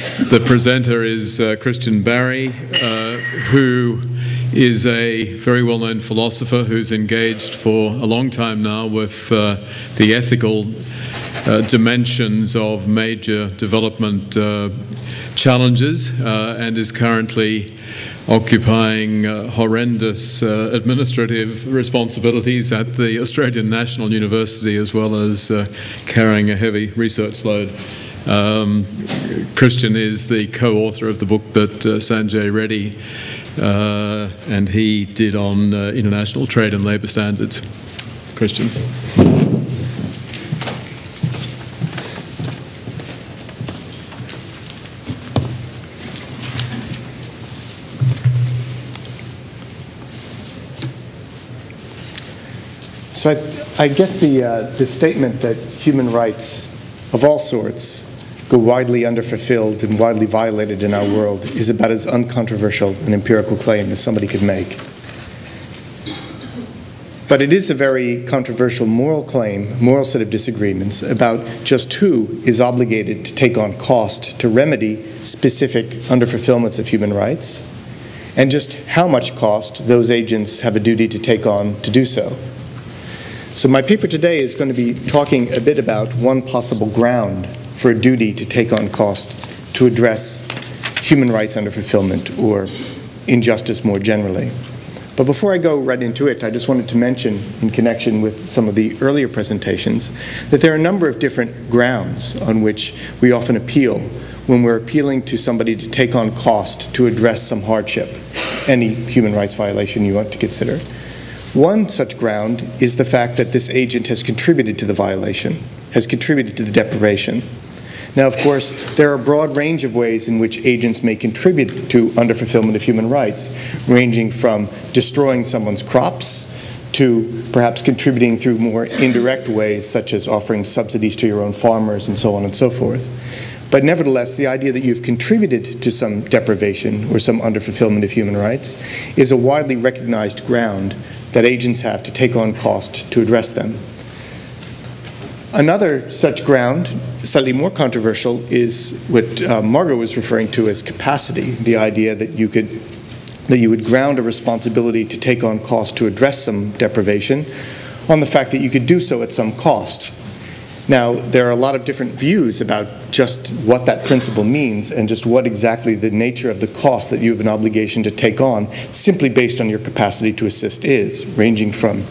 The presenter is Christian Barry, who is a very well-known philosopher who's engaged for a long time now with the ethical dimensions of major development challenges and is currently occupying horrendous administrative responsibilities at the Australian National University, as well as carrying a heavy research load. Christian is the co-author of the book that Sanjay Reddy and he did on international trade and labour standards. Christian. So I guess the statement that human rights of all sorts go widely underfulfilled and widely violated in our world is about as uncontroversial an empirical claim as somebody could make. But it is a very controversial moral claim, moral set of disagreements about just who is obligated to take on cost to remedy specific underfulfillments of human rights, and just how much cost those agents have a duty to take on to do so. So my paper today is going to be talking a bit about one possible ground for a duty to take on cost to address human rights underfulfillment or injustice more generally. But before I go right into it, I just wanted to mention, in connection with some of the earlier presentations, that there are a number of different grounds on which we often appeal when we're appealing to somebody to take on cost to address some hardship, any human rights violation you want to consider. One such ground is the fact that this agent has contributed to the violation, has contributed to the deprivation. Now, of course, there are a broad range of ways in which agents may contribute to underfulfillment of human rights, ranging from destroying someone's crops to perhaps contributing through more indirect ways, such as offering subsidies to your own farmers and so on and so forth. But nevertheless, the idea that you've contributed to some deprivation or some underfulfillment of human rights is a widely recognized ground that agents have to take on cost to address them. Another such ground, slightly more controversial, is what Margot was referring to as capacity, the idea that you would ground a responsibility to take on cost to address some deprivation on the fact that you could do so at some cost. Now, there are a lot of different views about just what that principle means and just what exactly the nature of the cost that you have an obligation to take on simply based on your capacity to assist is, ranging from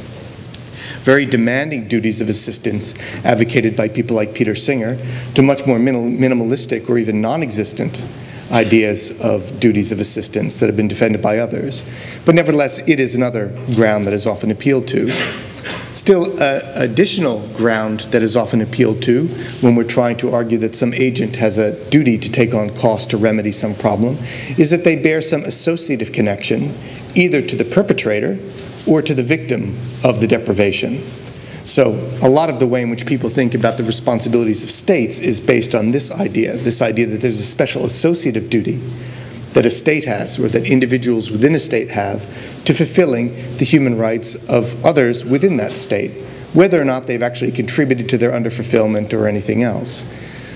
very demanding duties of assistance advocated by people like Peter Singer to much more minimalistic or even non-existent ideas of duties of assistance that have been defended by others. But nevertheless, it is another ground that is often appealed to. Still, additional ground that is often appealed to when we're trying to argue that some agent has a duty to take on cost to remedy some problem is that they bear some associative connection either to the perpetrator or to the victim of the deprivation. So a lot of the way in which people think about the responsibilities of states is based on this idea that there's a special associative duty that a state has or that individuals within a state have to fulfilling the human rights of others within that state, whether or not they've actually contributed to their underfulfillment or anything else.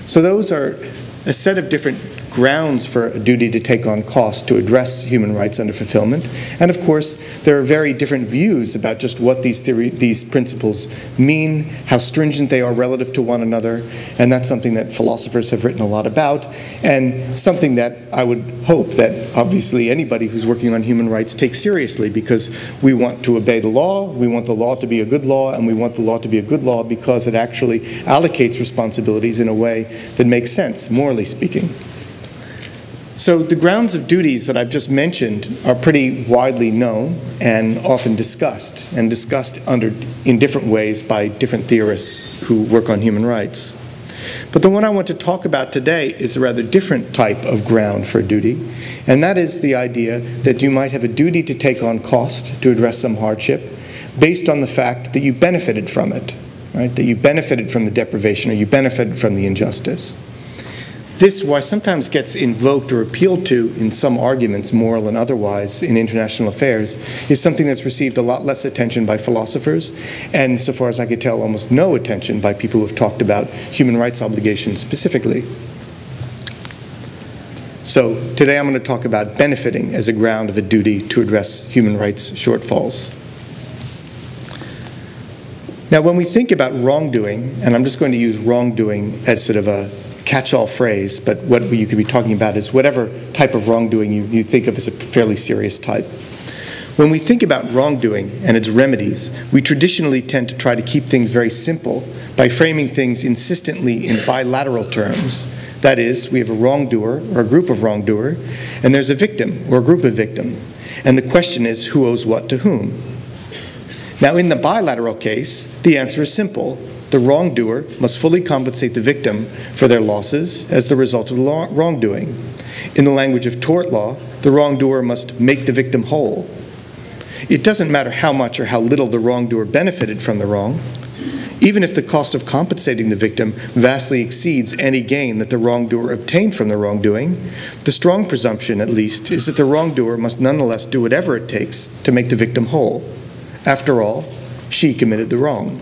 So those are a set of different grounds for a duty to take on cost to address human rights underfulfillment. And of course, there are very different views about just what these principles mean, how stringent they are relative to one another, and that's something that philosophers have written a lot about, and something that I would hope that obviously anybody who's working on human rights takes seriously, because we want to obey the law, we want the law to be a good law, and we want the law to be a good law because it actually allocates responsibilities in a way that makes sense, morally speaking. So the grounds of duties that I've just mentioned are pretty widely known and often discussed, and discussed in different ways by different theorists who work on human rights. But the one I want to talk about today is a rather different type of ground for duty, and that is the idea that you might have a duty to take on cost to address some hardship based on the fact that you benefited from it, right? That you benefited from the deprivation or you benefited from the injustice. This, why sometimes gets invoked or appealed to in some arguments, moral and otherwise, in international affairs, is something that's received a lot less attention by philosophers, and so far as I could tell, almost no attention by people who have talked about human rights obligations specifically. So today I'm going to talk about benefiting as a ground of a duty to address human rights shortfalls. Now, when we think about wrongdoing, and I'm just going to use wrongdoing as sort of a catch-all phrase, but what you could be talking about is whatever type of wrongdoing you think of as a fairly serious type. When we think about wrongdoing and its remedies, we traditionally tend to try to keep things very simple by framing things insistently in bilateral terms. That is, we have a wrongdoer or a group of wrongdoer, and there's a victim or a group of victims. And the question is, who owes what to whom? Now, in the bilateral case, the answer is simple. The wrongdoer must fully compensate the victim for their losses as the result of the wrongdoing. In the language of tort law, the wrongdoer must make the victim whole. It doesn't matter how much or how little the wrongdoer benefited from the wrong. Even if the cost of compensating the victim vastly exceeds any gain that the wrongdoer obtained from the wrongdoing, the strong presumption, at least, is that the wrongdoer must nonetheless do whatever it takes to make the victim whole. After all, she committed the wrong.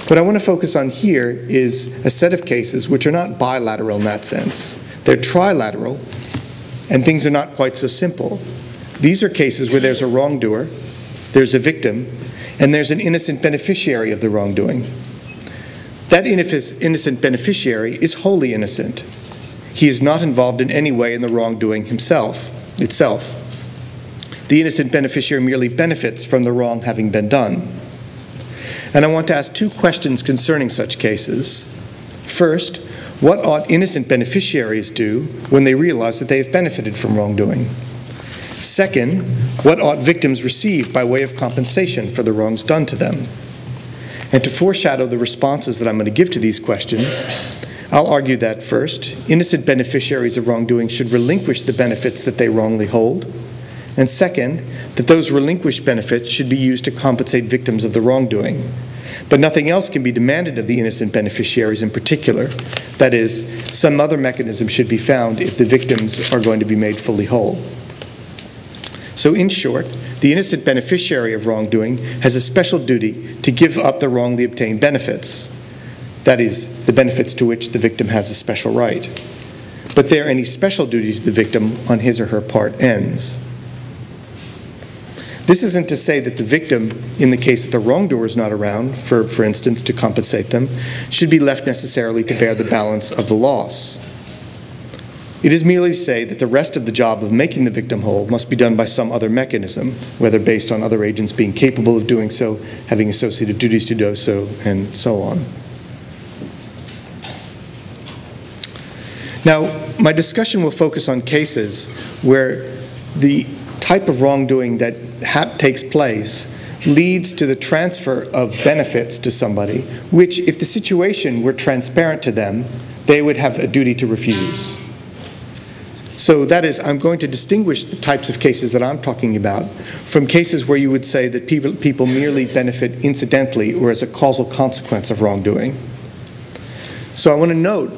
What I want to focus on here is a set of cases which are not bilateral in that sense. They're trilateral, and things are not quite so simple. These are cases where there's a wrongdoer, there's a victim, and there's an innocent beneficiary of the wrongdoing. That innocent beneficiary is wholly innocent. He is not involved in any way in the wrongdoing itself. The innocent beneficiary merely benefits from the wrong having been done. And I want to ask two questions concerning such cases. First, what ought innocent beneficiaries do when they realize that they have benefited from wrongdoing? Second, what ought victims receive by way of compensation for the wrongs done to them? And to foreshadow the responses that I'm going to give to these questions, I'll argue that first, innocent beneficiaries of wrongdoing should relinquish the benefits that they wrongly hold, and second, that those relinquished benefits should be used to compensate victims of the wrongdoing. But nothing else can be demanded of the innocent beneficiaries in particular. That is, some other mechanism should be found if the victims are going to be made fully whole. So in short, the innocent beneficiary of wrongdoing has a special duty to give up the wrongly obtained benefits. That is, the benefits to which the victim has a special right. But there, any special duty to the victim on his or her part ends. This isn't to say that the victim, in the case that the wrongdoer is not around, for instance, to compensate them, should be left necessarily to bear the balance of the loss. It is merely to say that the rest of the job of making the victim whole must be done by some other mechanism, whether based on other agents being capable of doing so, having associated duties to do so, and so on. Now, my discussion will focus on cases where the type of wrongdoing that takes place leads to the transfer of benefits to somebody, which, if the situation were transparent to them, they would have a duty to refuse. So that is, I'm going to distinguish the types of cases that I'm talking about from cases where you would say that people merely benefit incidentally or as a causal consequence of wrongdoing. So I want to note,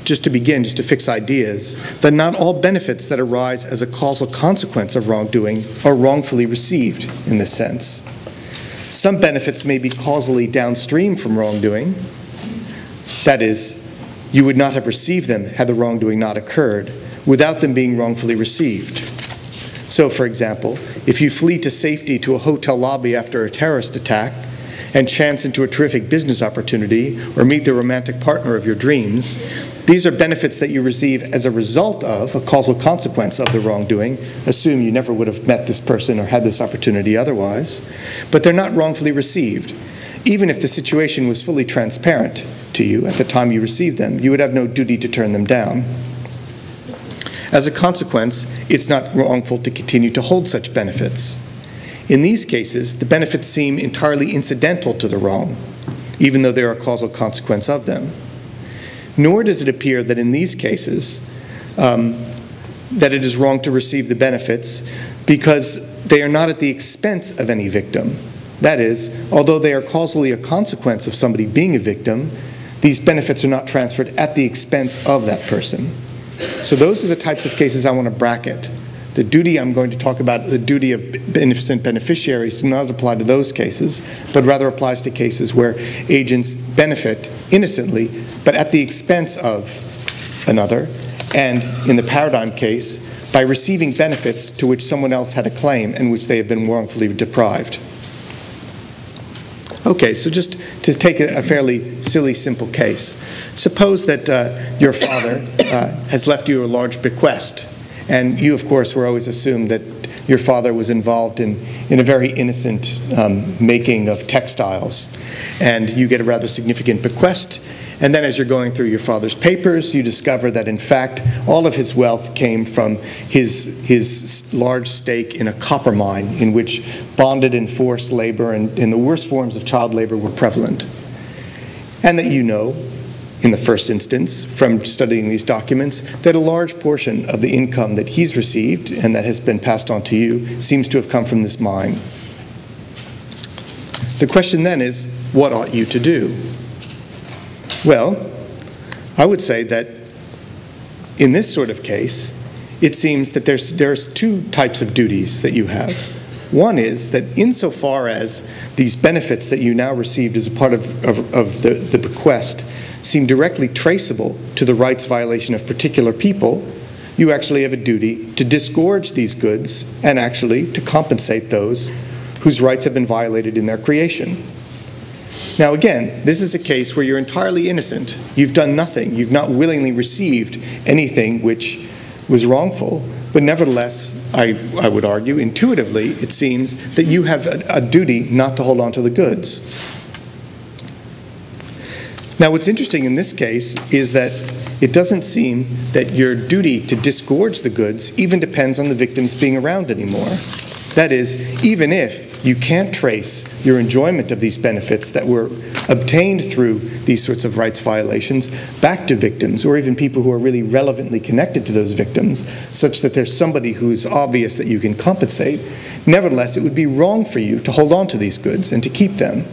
just to begin, just to fix ideas, that not all benefits that arise as a causal consequence of wrongdoing are wrongfully received in this sense. Some benefits may be causally downstream from wrongdoing. That is, you would not have received them had the wrongdoing not occurred, without them being wrongfully received. So, for example, if you flee to safety to a hotel lobby after a terrorist attack and chance into a terrific business opportunity or meet the romantic partner of your dreams, these are benefits that you receive as a result of, a causal consequence of the wrongdoing. Assume you never would have met this person or had this opportunity otherwise, but they're not wrongfully received. Even if the situation was fully transparent to you at the time you received them, you would have no duty to turn them down. As a consequence, it's not wrongful to continue to hold such benefits. In these cases, the benefits seem entirely incidental to the wrong, even though they are a causal consequence of them. Nor does it appear that in these cases that it is wrong to receive the benefits because they are not at the expense of any victim. That is, although they are causally a consequence of somebody being a victim, these benefits are not transferred at the expense of that person. So those are the types of cases I want to bracket. The duty I'm going to talk about, the duty of beneficent beneficiaries, does not apply to those cases, but rather applies to cases where agents benefit innocently, but at the expense of another, and in the paradigm case, by receiving benefits to which someone else had a claim and which they have been wrongfully deprived. Okay, so just to take a fairly silly, simple case. Suppose that your father has left you a large bequest, and you, of course, were always assumed that your father was involved in a very innocent making of textiles, and you get a rather significant bequest. And then as you're going through your father's papers, you discover that, in fact, all of his wealth came from his large stake in a copper mine in which bonded and forced labor and the worst forms of child labor were prevalent. And that you know, in the first instance, from studying these documents, that a large portion of the income that he's received and that has been passed on to you seems to have come from this mine. The question then is, what ought you to do? Well, I would say that in this sort of case, it seems that there's two types of duties that you have. One is that insofar as these benefits that you now received as a part of the bequest seem directly traceable to the rights violation of particular people, you actually have a duty to disgorge these goods and actually to compensate those whose rights have been violated in their creation. Now again, this is a case where you're entirely innocent. You've done nothing. You've not willingly received anything which was wrongful. But nevertheless, I would argue, intuitively, it seems that you have a duty not to hold on to the goods. Now what's interesting in this case is that it doesn't seem that your duty to disgorge the goods even depends on the victims being around anymore. That is, even if you can't trace your enjoyment of these benefits that were obtained through these sorts of rights violations back to victims, or even people who are really relevantly connected to those victims, such that there's somebody who is obvious that you can compensate, nevertheless, it would be wrong for you to hold on to these goods and to keep them.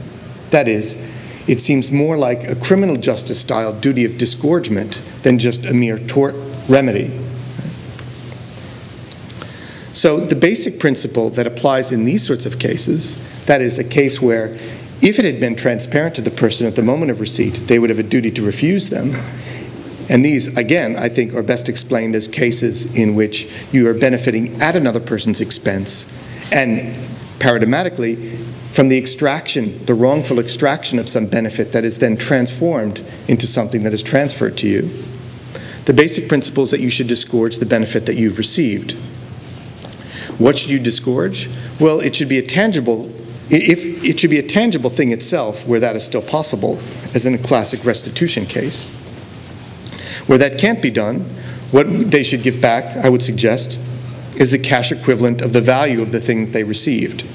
That is, it seems more like a criminal justice-style duty of disgorgement than just a mere tort remedy. So the basic principle that applies in these sorts of cases, that is a case where if it had been transparent to the person at the moment of receipt, they would have a duty to refuse them. And these, again, I think are best explained as cases in which you are benefiting at another person's expense, and paradigmatically, from the extraction, the wrongful extraction of some benefit that is then transformed into something that is transferred to you. The basic principle is that you should disgorge the benefit that you've received. What should you disgorge? Well, it should be a tangible, it should be a tangible thing itself where that is still possible, as in a classic restitution case. Where that can't be done, what they should give back, I would suggest, is the cash equivalent of the value of the thing that they received.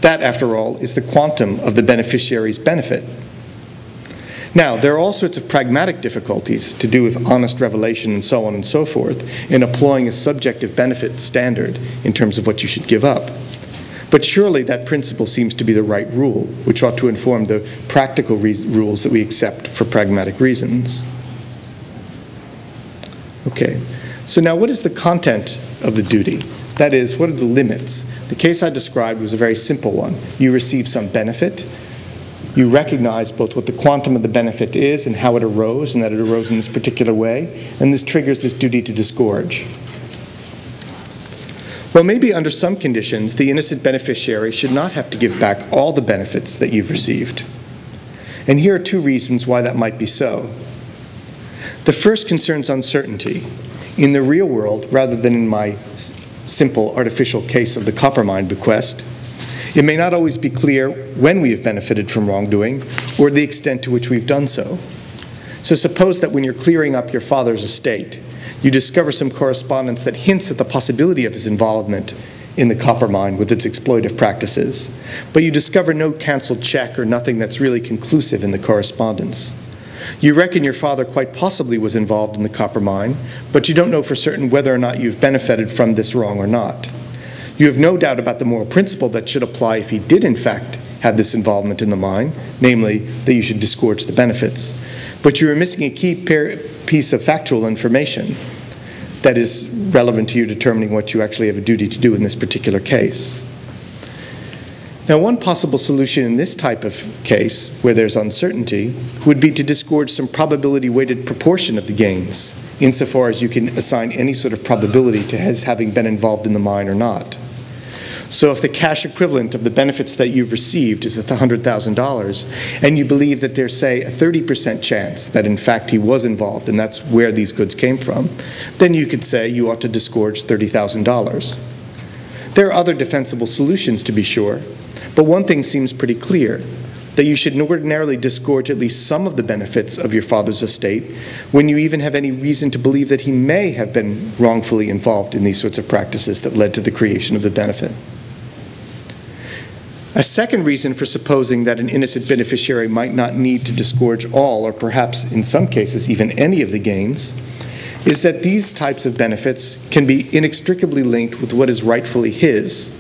That, after all, is the quantum of the beneficiary's benefit. Now, there are all sorts of pragmatic difficulties to do with honest revelation and so on and so forth in applying a subjective benefit standard in terms of what you should give up. But surely that principle seems to be the right rule, which ought to inform the practical rules that we accept for pragmatic reasons. Okay, so now what is the content of the duty? That is, what are the limits? The case I described was a very simple one. You receive some benefit. You recognize both what the quantum of the benefit is and how it arose, and that it arose in this particular way, and this triggers this duty to disgorge. Well, maybe under some conditions, the innocent beneficiary should not have to give back all the benefits that you've received. And here are two reasons why that might be so. The first concerns uncertainty. In the real world, rather than in my simple artificial case of the copper mine bequest, it may not always be clear when we have benefited from wrongdoing or the extent to which we've done so. So suppose that when you're clearing up your father's estate, you discover some correspondence that hints at the possibility of his involvement in the copper mine with its exploitive practices, but you discover no canceled check or nothing that's really conclusive in the correspondence. You reckon your father quite possibly was involved in the copper mine, but you don't know for certain whether or not you've benefited from this wrong or not. You have no doubt about the moral principle that should apply if he did in fact have this involvement in the mine, namely that you should disgorge the benefits. But you are missing a key piece of factual information that is relevant to you determining what you actually have a duty to do in this particular case. Now, one possible solution in this type of case, where there's uncertainty, would be to disgorge some probability-weighted proportion of the gains insofar as you can assign any sort of probability to his having been involved in the mine or not. So if the cash equivalent of the benefits that you've received is $100,000, and you believe that there's, say, a 30% chance that in fact he was involved and that's where these goods came from, then you could say you ought to disgorge $30,000. There are other defensible solutions, to be sure, but one thing seems pretty clear, that you should ordinarily disgorge at least some of the benefits of your father's estate when you even have any reason to believe that he may have been wrongfully involved in these sorts of practices that led to the creation of the benefit. A second reason for supposing that an innocent beneficiary might not need to disgorge all, or perhaps in some cases even any of the gains, is that these types of benefits can be inextricably linked with what is rightfully his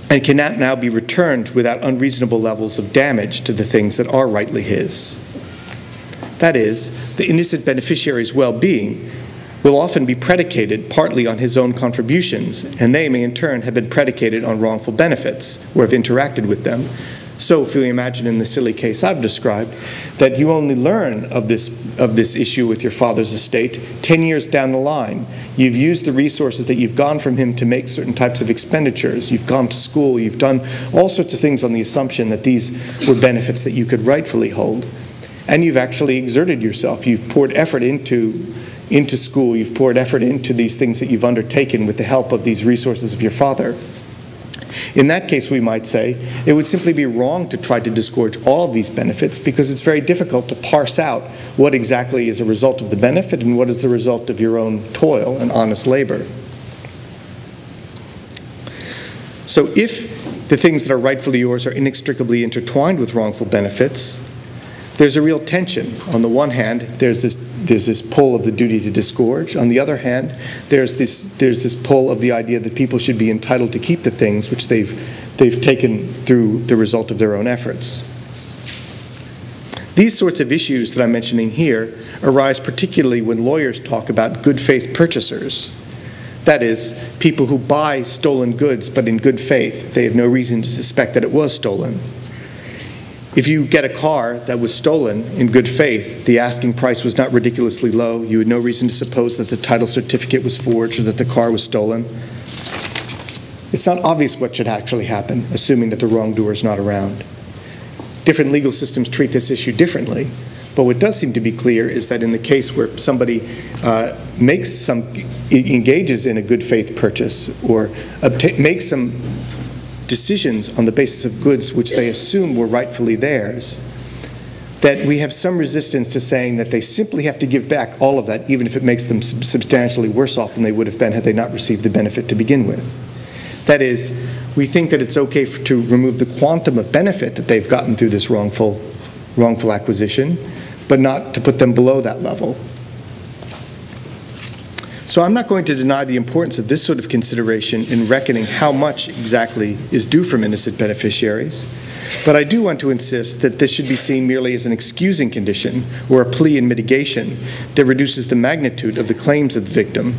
and cannot now be returned without unreasonable levels of damage to the things that are rightly his. That is, the innocent beneficiary's well-being will often be predicated partly on his own contributions, and they may in turn have been predicated on wrongful benefits or have interacted with them. So if you imagine in the silly case I've described, that you only learn of this issue with your father's estate 10 years down the line. You've used the resources that you've gone from him to make certain types of expenditures. You've gone to school. You've done all sorts of things on the assumption that these were benefits that you could rightfully hold. And you've actually exerted yourself. You've poured effort into school. You've poured effort into these things that you've undertaken with the help of these resources of your father. In that case, we might say, it would simply be wrong to try to disgorge all of these benefits because it's very difficult to parse out what exactly is a result of the benefit and what is the result of your own toil and honest labor. So if the things that are rightfully yours are inextricably intertwined with wrongful benefits, there's a real tension. On the one hand, there's this pull of the duty to disgorge. On the other hand, there's this pull of the idea that people should be entitled to keep the things which they've taken through the result of their own efforts. These sorts of issues that I'm mentioning here arise particularly when lawyers talk about good faith purchasers. That is, people who buy stolen goods but in good faith. They have no reason to suspect that it was stolen. If you get a car that was stolen in good faith, the asking price was not ridiculously low, you had no reason to suppose that the title certificate was forged or that the car was stolen. It's not obvious what should actually happen, assuming that the wrongdoer is not around. Different legal systems treat this issue differently, but what does seem to be clear is that in the case where somebody engages in a good faith purchase or makes some decisions on the basis of goods which they assume were rightfully theirs, that we have some resistance to saying that they simply have to give back all of that, even if it makes them substantially worse off than they would have been had they not received the benefit to begin with. That is, we think that it's okay to remove the quantum of benefit that they've gotten through this wrongful acquisition, but not to put them below that level. So I'm not going to deny the importance of this sort of consideration in reckoning how much exactly is due from innocent beneficiaries, but I do want to insist that this should be seen merely as an excusing condition or a plea in mitigation that reduces the magnitude of the claims of the victim.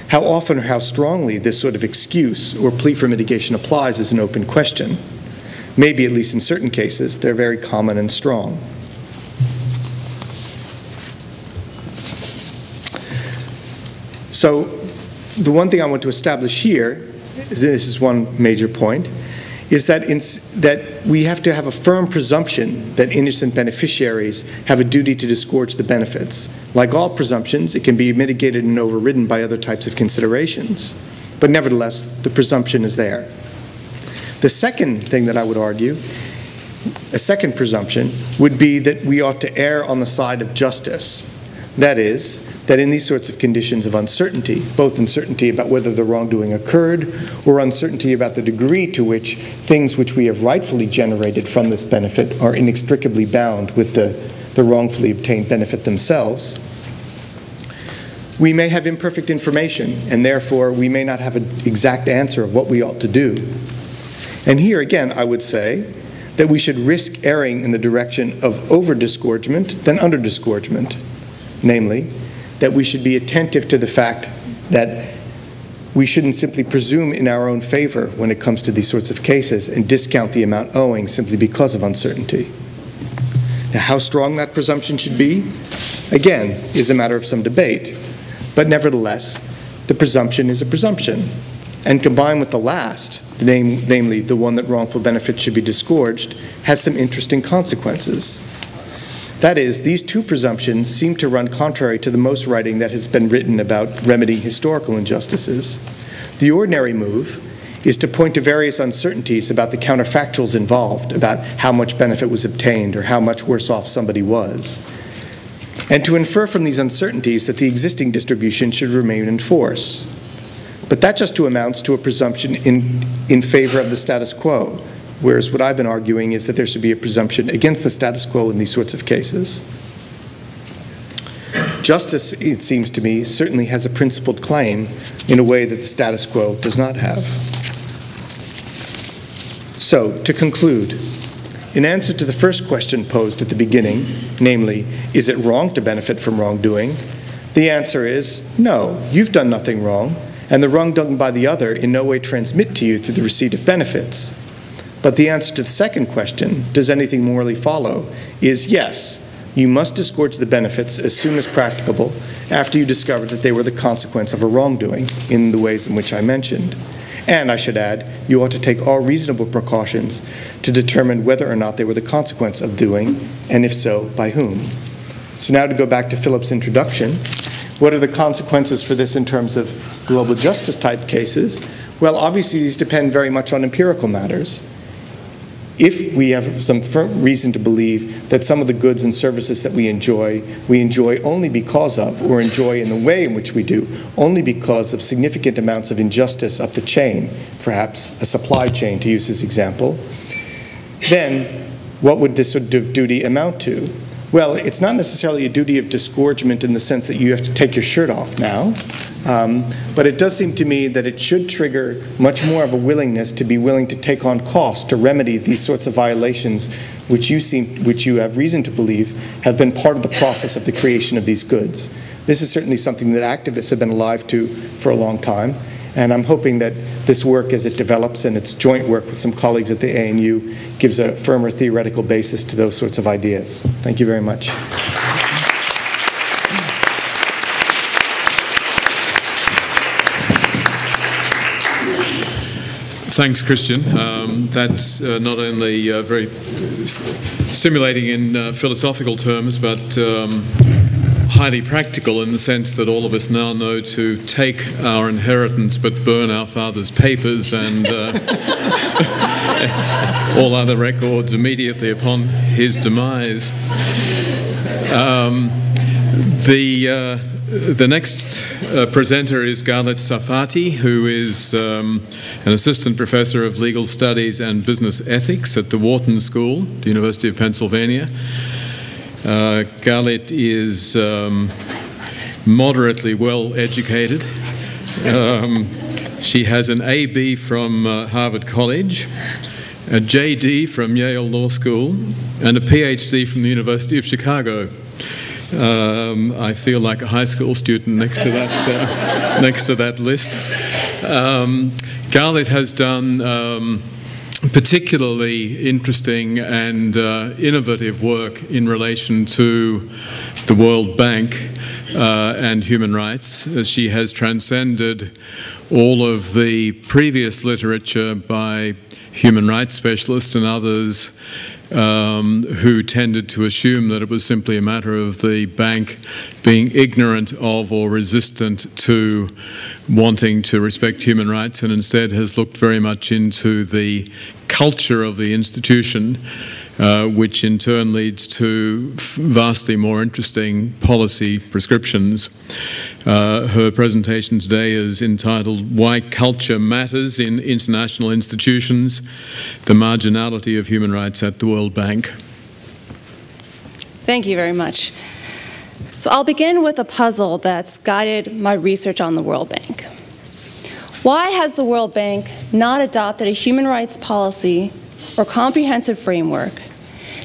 How often or how strongly this sort of excuse or plea for mitigation applies is an open question. Maybe, at least in certain cases, they're very common and strong. So the one thing I want to establish here, this is one major point, is that we have to have a firm presumption that innocent beneficiaries have a duty to disgorge the benefits. Like all presumptions, it can be mitigated and overridden by other types of considerations. But nevertheless, the presumption is there. The second thing that I would argue, a second presumption, would be that we ought to err on the side of justice. That is, that in these sorts of conditions of uncertainty, both uncertainty about whether the wrongdoing occurred or uncertainty about the degree to which things which we have rightfully generated from this benefit are inextricably bound with the wrongfully obtained benefit themselves, we may have imperfect information, and therefore we may not have an exact answer of what we ought to do. And here again, I would say that we should risk erring in the direction of over-disgorgement than under-disgorgement, namely, that we should be attentive to the fact that we shouldn't simply presume in our own favor when it comes to these sorts of cases and discount the amount owing simply because of uncertainty. Now, how strong that presumption should be again, is a matter of some debate. But nevertheless, the presumption is a presumption. And combined with the last, namely the one that wrongful benefits should be disgorged, has some interesting consequences. That is, these two presumptions seem to run contrary to the most writing that has been written about remedying historical injustices. The ordinary move is to point to various uncertainties about the counterfactuals involved, about how much benefit was obtained or how much worse off somebody was, and to infer from these uncertainties that the existing distribution should remain in force. But that just amounts to a presumption in favor of the status quo, whereas what I've been arguing is that there should be a presumption against the status quo in these sorts of cases. Justice, it seems to me, certainly has a principled claim in a way that the status quo does not have. So, to conclude, in answer to the first question posed at the beginning, namely, is it wrong to benefit from wrongdoing? The answer is no, you've done nothing wrong, and the wrong done by the other in no way transmit to you through the receipt of benefits. But the answer to the second question, does anything morally follow, is yes, you must disgorge the benefits as soon as practicable after you discover that they were the consequence of a wrongdoing in the ways in which I mentioned. And I should add, you ought to take all reasonable precautions to determine whether or not they were the consequence of doing, and if so, by whom. So now to go back to Philip's introduction, what are the consequences for this in terms of global justice type cases? Well, obviously these depend very much on empirical matters. If we have some firm reason to believe that some of the goods and services that we enjoy only because of, or enjoy in the way in which we do, only because of significant amounts of injustice up the chain, perhaps a supply chain to use as example, then what would this sort of duty amount to? Well, it's not necessarily a duty of disgorgement in the sense that you have to take your shirt off now, but it does seem to me that it should trigger much more of a willingness to be willing to take on costs to remedy these sorts of violations which you have reason to believe have been part of the process of the creation of these goods. This is certainly something that activists have been alive to for a long time, and I'm hoping that this work, as it develops and its joint work with some colleagues at the ANU, gives a firmer theoretical basis to those sorts of ideas. Thank you very much. Thanks, Christian. That's not only very stimulating in philosophical terms, but highly practical in the sense that all of us now know to take our inheritance but burn our father's papers and all other records immediately upon his demise. The next presenter is Garlit Safarti, who is an assistant professor of legal studies and business ethics at the Wharton School, the University of Pennsylvania. Garlit is moderately well educated. She has an AB from Harvard College, a JD from Yale Law School, and a PhD from the University of Chicago. I feel like a high school student next to that list. Garlit has done particularly interesting and innovative work in relation to the World Bank and human rights. She has transcended all of the previous literature by human rights specialists and others who tended to assume that it was simply a matter of the bank being ignorant of or resistant to wanting to respect human rights, and instead has looked very much into the culture of the institution, which in turn leads to vastly more interesting policy prescriptions. Her presentation today is entitled "Why Culture Matters in International Institutions, the Marginality of Human Rights at the World Bank." Thank you very much. So I'll begin with a puzzle that's guided my research on the World Bank. Why has the World Bank not adopted a human rights policy or comprehensive framework,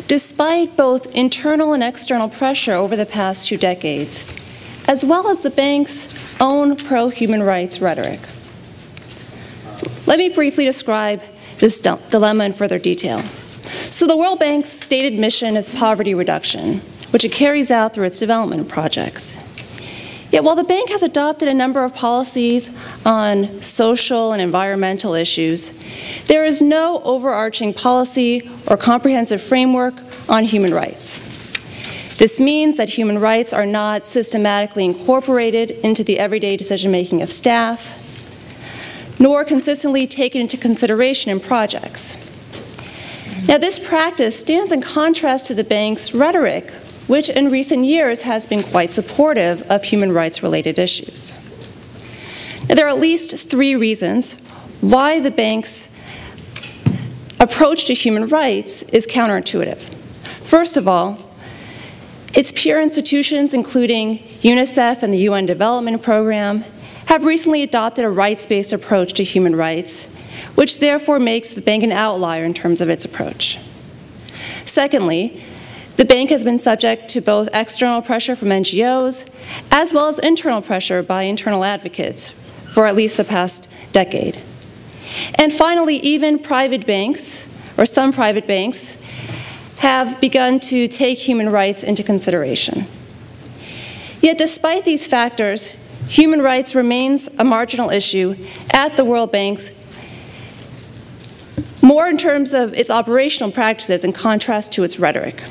despite both internal and external pressure over the past 2 decades, as well as the bank's own pro-human rights rhetoric? Let me briefly describe this dilemma in further detail. So the World Bank's stated mission is poverty reduction. which it carries out through its development projects. Yet while the bank has adopted a number of policies on social and environmental issues, there is no overarching policy or comprehensive framework on human rights. This means that human rights are not systematically incorporated into the everyday decision-making of staff, nor consistently taken into consideration in projects. Now, this practice stands in contrast to the bank's rhetoric, which in recent years has been quite supportive of human rights-related issues. Now, there are at least 3 reasons why the bank's approach to human rights is counterintuitive. First of all, its peer institutions, including UNICEF and the UN Development Program, have recently adopted a rights-based approach to human rights, which therefore makes the bank an outlier in terms of its approach. Secondly, the bank has been subject to both external pressure from NGOs as well as internal pressure by internal advocates for at least the past decade. And finally, even private banks, or some private banks, have begun to take human rights into consideration. Yet despite these factors, human rights remains a marginal issue at the World Bank, more in terms of its operational practices in contrast to its rhetoric.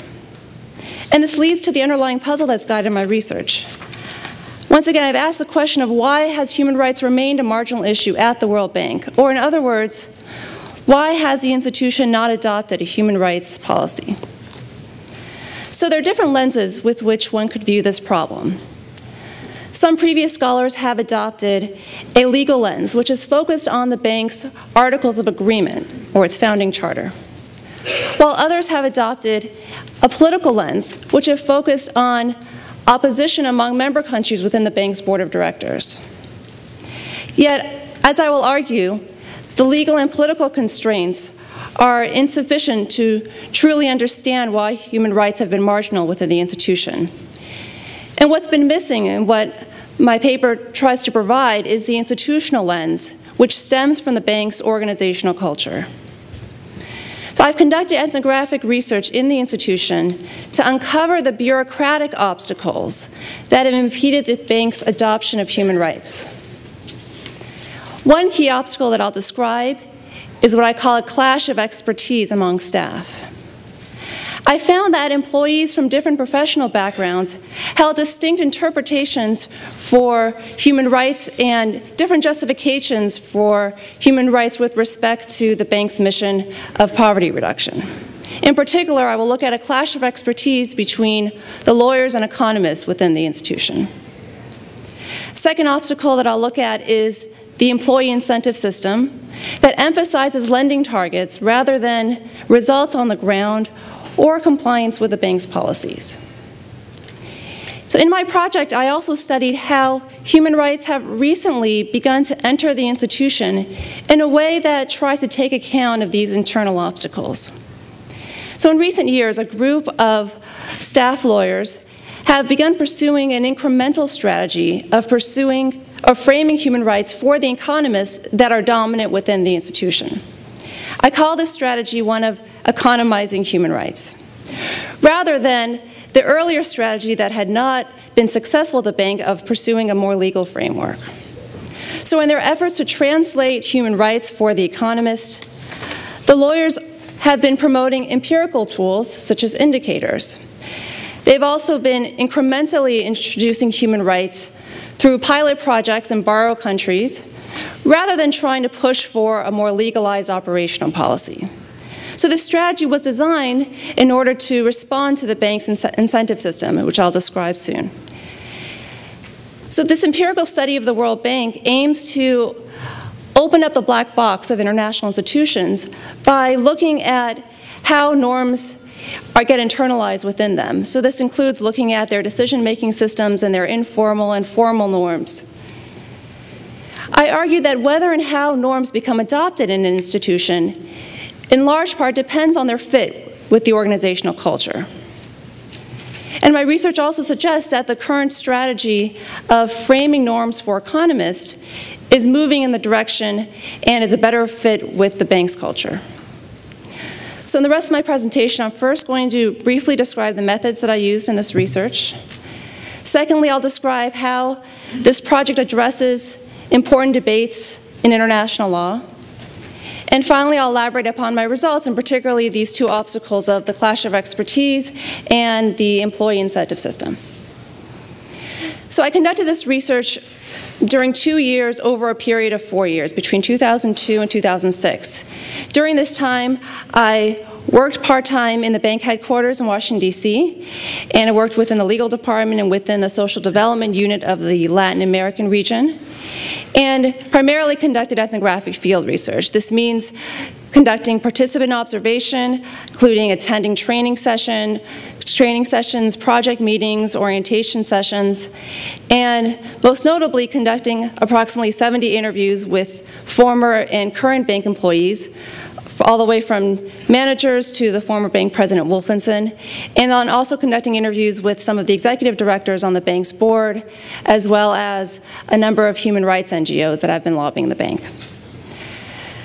And this leads to the underlying puzzle that's guided my research. Once again, I've asked the question of why has human rights remained a marginal issue at the World Bank? Or in other words, why has the institution not adopted a human rights policy? So there are different lenses with which one could view this problem. Some previous scholars have adopted a legal lens, which is focused on the bank's Articles of Agreement, or its founding charter, while others have adopted a political lens, which have focused on opposition among member countries within the bank's board of directors. Yet, as I will argue, the legal and political constraints are insufficient to truly understand why human rights have been marginal within the institution. And what's been missing and what my paper tries to provide is the institutional lens, which stems from the bank's organizational culture. So I've conducted ethnographic research in the institution to uncover the bureaucratic obstacles that have impeded the bank's adoption of human rights. One key obstacle that I'll describe is what I call a clash of expertise among staff. I found that employees from different professional backgrounds held distinct interpretations for human rights and different justifications for human rights with respect to the bank's mission of poverty reduction. In particular, I will look at a clash of expertise between the lawyers and economists within the institution. Second obstacle that I'll look at is the employee incentive system that emphasizes lending targets rather than results on the ground or compliance with the bank's policies. So in my project, I also studied how human rights have recently begun to enter the institution in a way that tries to take account of these internal obstacles. So in recent years, a group of staff lawyers have begun pursuing an incremental strategy of framing human rights for the economists that are dominant within the institution. I call this strategy one of economizing human rights, rather than the earlier strategy that had not been successful at the bank of pursuing a more legal framework. So in their efforts to translate human rights for the economist, the lawyers have been promoting empirical tools such as indicators. They've also been incrementally introducing human rights through pilot projects in borrow countries, rather than trying to push for a more legalized operational policy. So this strategy was designed in order to respond to the bank's incentive system, which I'll describe soon. So this empirical study of the World Bank aims to open up the black box of international institutions by looking at how norms get internalized within them. So this includes looking at their decision-making systems and their informal and formal norms. I argue that whether and how norms become adopted in an institution in large part depends on their fit with the organizational culture. And my research also suggests that the current strategy of framing norms for economists is moving in the direction and is a better fit with the bank's culture. So in the rest of my presentation, I'm first going to briefly describe the methods that I used in this research. Secondly, I'll describe how this project addresses important debates in international law. And finally, I'll elaborate upon my results, and particularly these two obstacles of the clash of expertise and the employee incentive system. So I conducted this research during 2 years over a period of 4 years, between 2002 and 2006. During this time, I worked part-time in the bank headquarters in Washington, D.C., and I worked within the legal department and within the social development unit of the Latin American region, and primarily conducted ethnographic field research. This means conducting participant observation, including attending training sessions, project meetings, orientation sessions, and most notably conducting approximately 70 interviews with former and current bank employees, all the way from managers to the former bank president Wolfenson, and then also conducting interviews with some of the executive directors on the bank's board, as well as a number of human rights NGOs that have been lobbying the bank.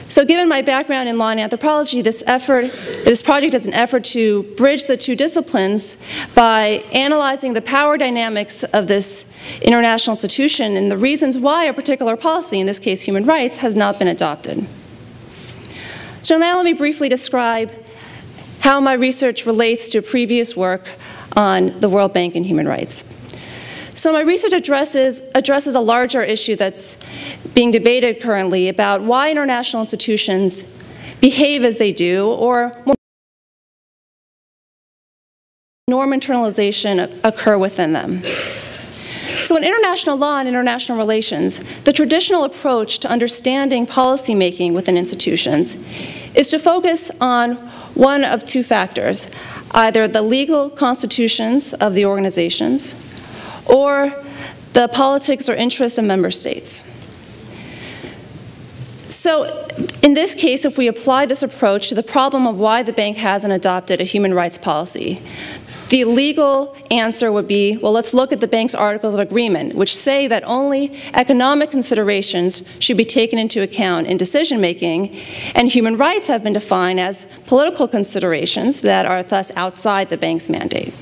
So given my background in law and anthropology, this project is an effort to bridge the two disciplines by analyzing the power dynamics of this international institution and the reasons why a particular policy, in this case human rights, has not been adopted. So now let me briefly describe how my research relates to previous work on the World Bank and human rights. So my research addresses a larger issue that's being debated currently about why international institutions behave as they do, or norm internalization occur within them. So in international law and international relations, the traditional approach to understanding policymaking within institutions is to focus on one of two factors, either the legal constitutions of the organizations or the politics or interests of member states. So in this case, if we apply this approach to the problem of why the bank hasn't adopted a human rights policy, the legal answer would be, well, let's look at the bank's articles of agreement, which say that only economic considerations should be taken into account in decision-making, and human rights have been defined as political considerations that are thus outside the bank's mandate.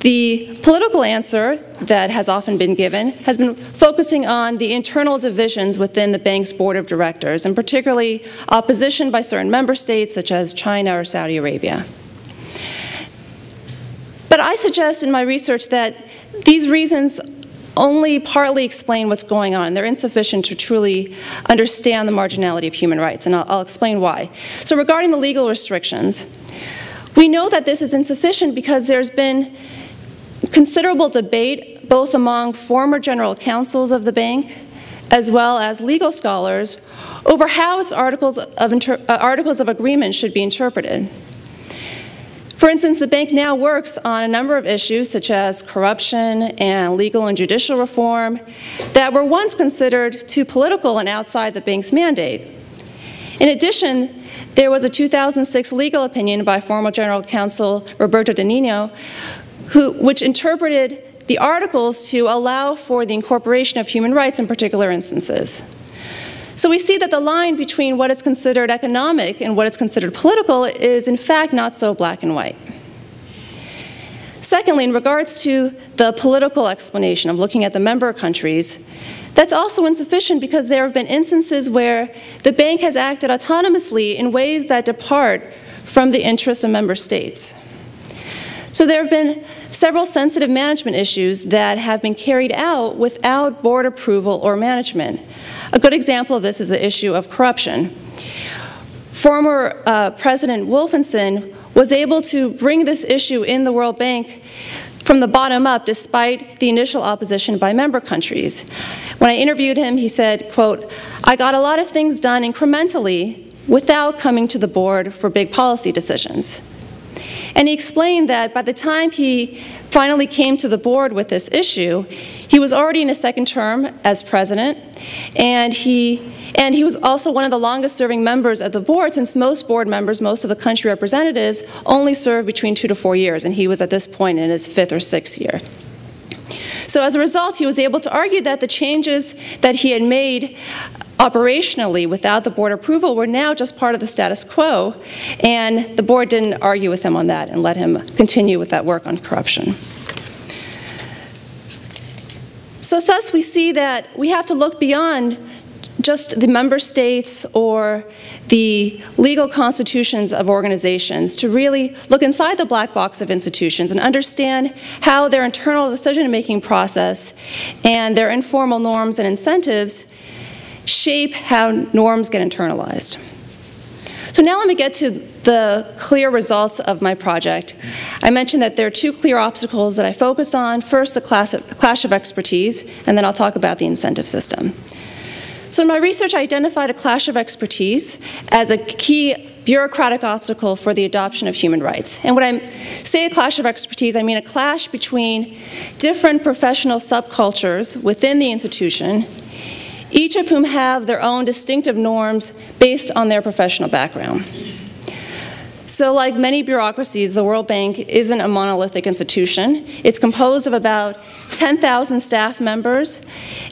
The political answer that has often been given has been focusing on the internal divisions within the bank's board of directors, and particularly opposition by certain member states such as China or Saudi Arabia. But I suggest in my research that these reasons only partly explain what's going on. They're insufficient to truly understand the marginality of human rights, and I'll explain why. So regarding the legal restrictions, we know that this is insufficient because there's been considerable debate both among former general counsels of the bank as well as legal scholars over how its articles of agreement should be interpreted. For instance, the bank now works on a number of issues such as corruption and legal and judicial reform that were once considered too political and outside the bank's mandate. In addition, there was a 2006 legal opinion by former General Counsel Roberto De Nino which interpreted the articles to allow for the incorporation of human rights in particular instances. So we see that the line between what is considered economic and what is considered political is in fact not so black and white. Secondly, in regards to the political explanation of looking at the member countries, that's also insufficient because there have been instances where the bank has acted autonomously in ways that depart from the interests of member states. So there have been several sensitive management issues that have been carried out without board approval or management. A good example of this is the issue of corruption. Former President Wolfenson was able to bring this issue in the World Bank from the bottom up despite the initial opposition by member countries. When I interviewed him, he said, quote, "I got a lot of things done incrementally without coming to the board for big policy decisions." And he explained that by the time he finally came to the board with this issue, he was already in his second term as president, and he was also one of the longest-serving members of the board, since most board members, most of the country representatives, only serve between 2 to 4 years, and he was at this point in his 5th or 6th year. So as a result, he was able to argue that the changes that he had made operationally, without the board approval, were now just part of the status quo, and the board didn't argue with him on that and let him continue with that work on corruption. So thus we see that we have to look beyond just the member states or the legal constitutions of organizations to really look inside the black box of institutions and understand how their internal decision-making process and their informal norms and incentives shape how norms get internalized. So now let me get to the clear results of my project. I mentioned that there are two clear obstacles that I focus on. First, the clash of expertise, and then I'll talk about the incentive system. So in my research, I identified a clash of expertise as a key bureaucratic obstacle for the adoption of human rights. And when I say a clash of expertise, I mean a clash between different professional subcultures within the institution, each of whom have their own distinctive norms based on their professional background. So like many bureaucracies, the World Bank isn't a monolithic institution. It's composed of about 10,000 staff members,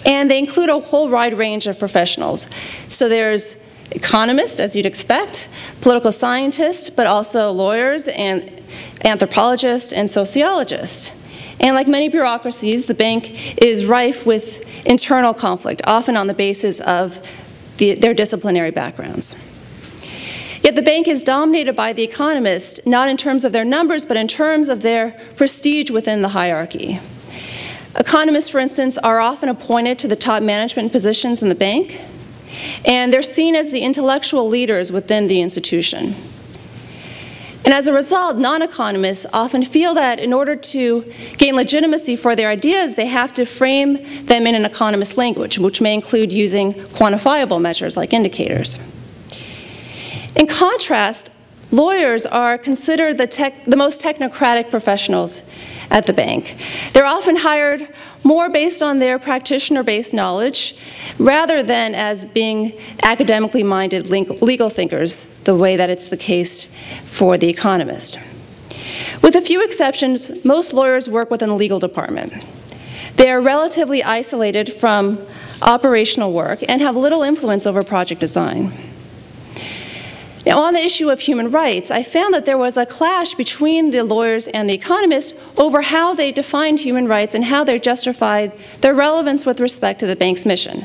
and they include a whole wide range of professionals. So there's economists, as you'd expect, political scientists, but also lawyers and anthropologists and sociologists. And like many bureaucracies, the bank is rife with internal conflict, often on the basis of their disciplinary backgrounds. Yet the bank is dominated by the economists, not in terms of their numbers, but in terms of their prestige within the hierarchy. Economists, for instance, are often appointed to the top management positions in the bank, and they're seen as the intellectual leaders within the institution. And as a result, non-economists often feel that in order to gain legitimacy for their ideas, they have to frame them in an economist language, which may include using quantifiable measures like indicators. In contrast, lawyers are considered the most technocratic professionals at the bank. They're often hired more based on their practitioner-based knowledge rather than as being academically minded legal thinkers, the way that it's the case for the economist. With a few exceptions, most lawyers work within the legal department. They are relatively isolated from operational work and have little influence over project design. Now, on the issue of human rights, I found that there was a clash between the lawyers and the economists over how they defined human rights and how they justified their relevance with respect to the bank's mission.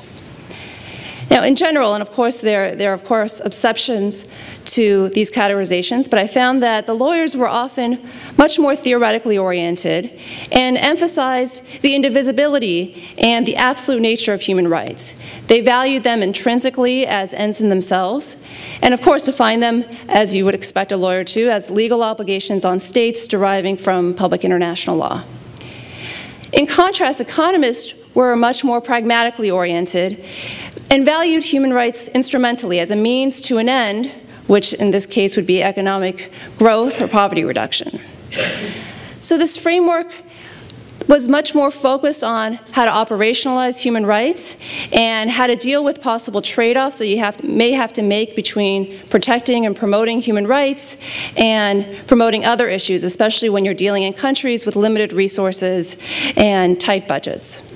Now, in general, and of course there are of course exceptions to these categorizations, but I found that the lawyers were often much more theoretically oriented and emphasized the indivisibility and the absolute nature of human rights. They valued them intrinsically as ends in themselves, and of course defined them, as you would expect a lawyer to, as legal obligations on states deriving from public international law. In contrast, economists were much more pragmatically oriented and valued human rights instrumentally as a means to an end, which in this case would be economic growth or poverty reduction. So this framework was much more focused on how to operationalize human rights and how to deal with possible trade-offs that you may have to make between protecting and promoting human rights and promoting other issues, especially when you're dealing in countries with limited resources and tight budgets.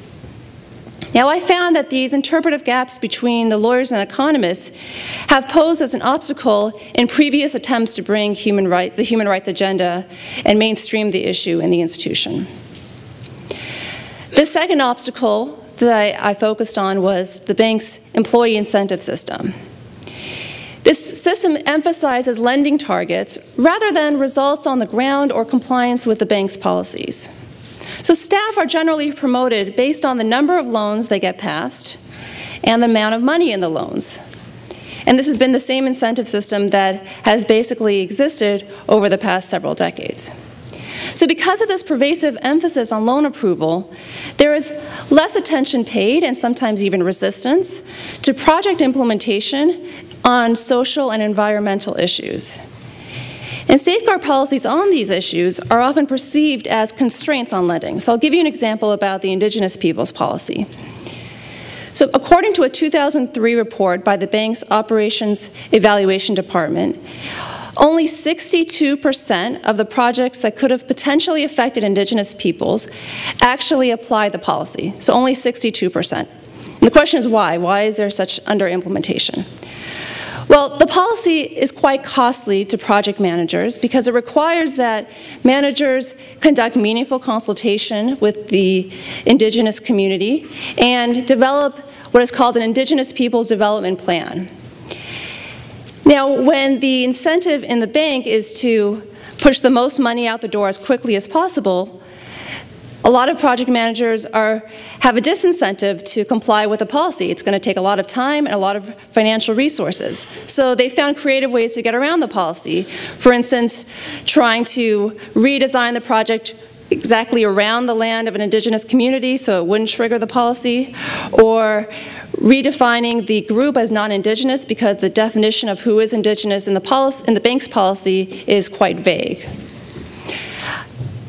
Now, I found that these interpretive gaps between the lawyers and economists have posed as an obstacle in previous attempts to bring the human rights agenda and mainstream the issue in the institution. The second obstacle that I focused on was the bank's employee incentive system. This system emphasizes lending targets rather than results on the ground or compliance with the bank's policies. So staff are generally promoted based on the number of loans they get passed and the amount of money in the loans. And this has been the same incentive system that has basically existed over the past several decades. So because of this pervasive emphasis on loan approval, there is less attention paid, and sometimes even resistance, to project implementation on social and environmental issues. And safeguard policies on these issues are often perceived as constraints on lending. So I'll give you an example about the Indigenous Peoples Policy. So according to a 2003 report by the bank's Operations Evaluation Department, only 62% of the projects that could have potentially affected Indigenous peoples actually applied the policy, so only 62%. And the question is why? Why is there such under-implementation? Well, the policy is quite costly to project managers because it requires that managers conduct meaningful consultation with the indigenous community and develop what is called an Indigenous Peoples Development Plan. Now, when the incentive in the bank is to push the most money out the door as quickly as possible, a lot of project managers have a disincentive to comply with the policy. It's going to take a lot of time and a lot of financial resources. So they found creative ways to get around the policy. For instance, trying to redesign the project exactly around the land of an indigenous community so it wouldn't trigger the policy, or redefining the group as non-indigenous because the definition of who is indigenous in the bank's policy is quite vague.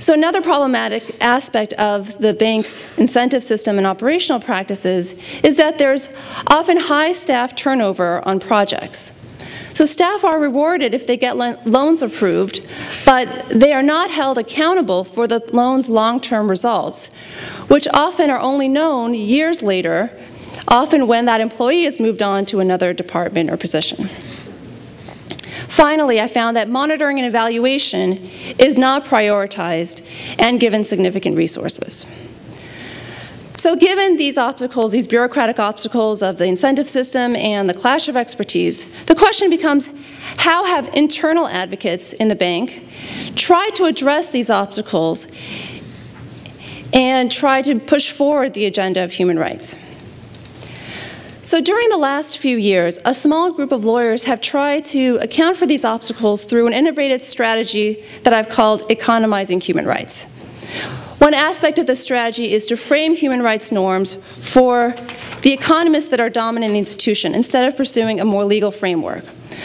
So another problematic aspect of the bank's incentive system and operational practices is that there's often high staff turnover on projects. So staff are rewarded if they get loans approved, but they are not held accountable for the loan's long-term results, which often are only known years later, often when that employee has moved on to another department or position. Finally, I found that monitoring and evaluation is not prioritized and given significant resources. So given these obstacles, these bureaucratic obstacles of the incentive system and the clash of expertise, the question becomes, how have internal advocates in the bank tried to address these obstacles and try to push forward the agenda of human rights? So during the last few years, a small group of lawyers have tried to account for these obstacles through an innovative strategy that I've called Economizing Human Rights. One aspect of this strategy is to frame human rights norms for the economists that are dominant in the institution instead of pursuing a more legal framework.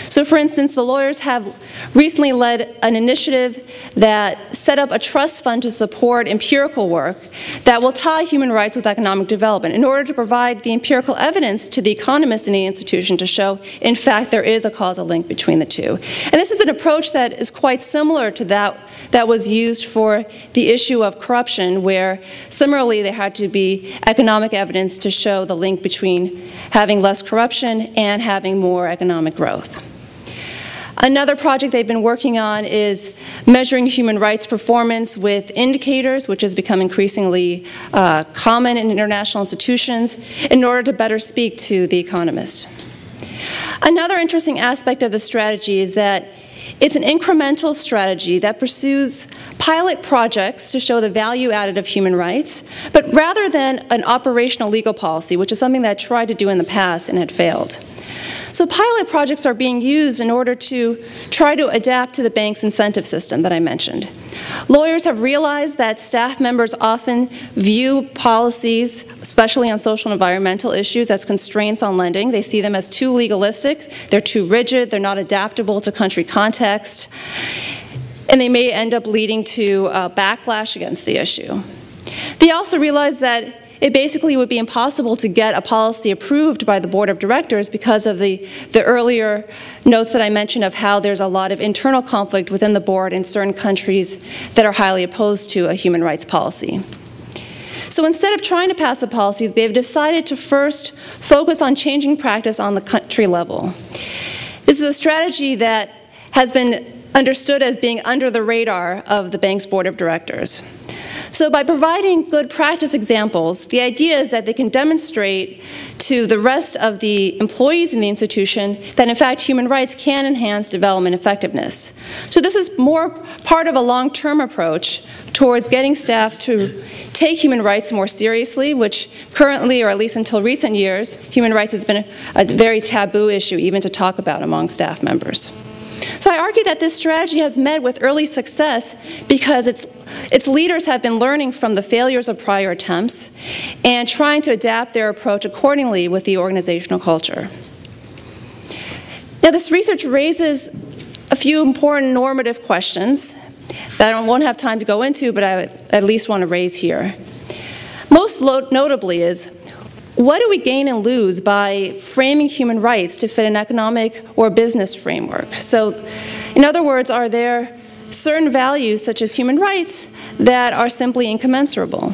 So for instance, the lawyers have recently led an initiative that set up a trust fund to support empirical work that will tie human rights with economic development in order to provide the empirical evidence to the economists in the institution to show, in fact, there is a causal link between the two. And this is an approach that is quite similar to that was used for the issue of corruption, where similarly there had to be economic evidence to show the link between having less corruption and having more economic growth. Another project they've been working on is measuring human rights performance with indicators, which has become increasingly common in international institutions, in order to better speak to the economist. Another interesting aspect of the strategy is that it's an incremental strategy that pursues pilot projects to show the value added of human rights, but rather than an operational legal policy, which is something that I tried to do in the past and had failed. So pilot projects are being used in order to try to adapt to the bank's incentive system that I mentioned. Lawyers have realized that staff members often view policies, especially on social and environmental issues, as constraints on lending. They see them as too legalistic, they're too rigid, they're not adaptable to country context, and they may end up leading to backlash against the issue. They also realize that it basically would be impossible to get a policy approved by the board of directors because of the earlier notes that I mentioned of how there's a lot of internal conflict within the board in certain countries that are highly opposed to a human rights policy. So instead of trying to pass a policy, they've decided to first focus on changing practice on the country level. This is a strategy that has been understood as being under the radar of the bank's board of directors. So by providing good practice examples, the idea is that they can demonstrate to the rest of the employees in the institution that in fact human rights can enhance development effectiveness. So this is more part of a long-term approach towards getting staff to take human rights more seriously, which currently, or at least until recent years, human rights has been a very taboo issue even to talk about among staff members. So I argue that this strategy has met with early success because its leaders have been learning from the failures of prior attempts and trying to adapt their approach accordingly with the organizational culture. Now, this research raises a few important normative questions that I won't have time to go into, but I at least want to raise here. Most notably is, what do we gain and lose by framing human rights to fit an economic or business framework? So, in other words, are there certain values, such as human rights, that are simply incommensurable?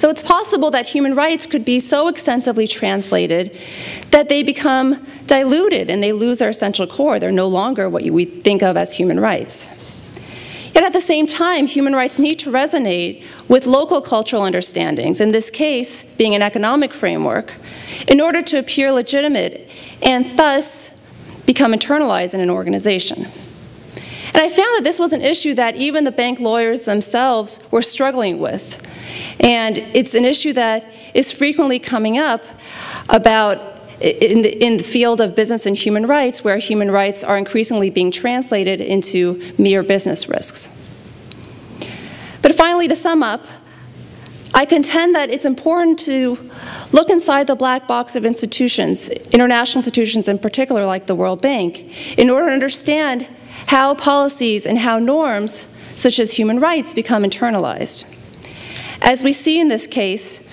So it's possible that human rights could be so extensively translated that they become diluted and they lose their essential core. They're no longer what we think of as human rights. Yet at the same time, human rights need to resonate with local cultural understandings, in this case being an economic framework, in order to appear legitimate and thus become internalized in an organization. And I found that this was an issue that even the bank lawyers themselves were struggling with. And it's an issue that is frequently coming up about in the field of business and human rights, where human rights are increasingly being translated into mere business risks. But finally, to sum up, I contend that it's important to look inside the black box of institutions, international institutions in particular like the World Bank, in order to understand how policies and how norms, such as human rights, become internalized. As we see in this case,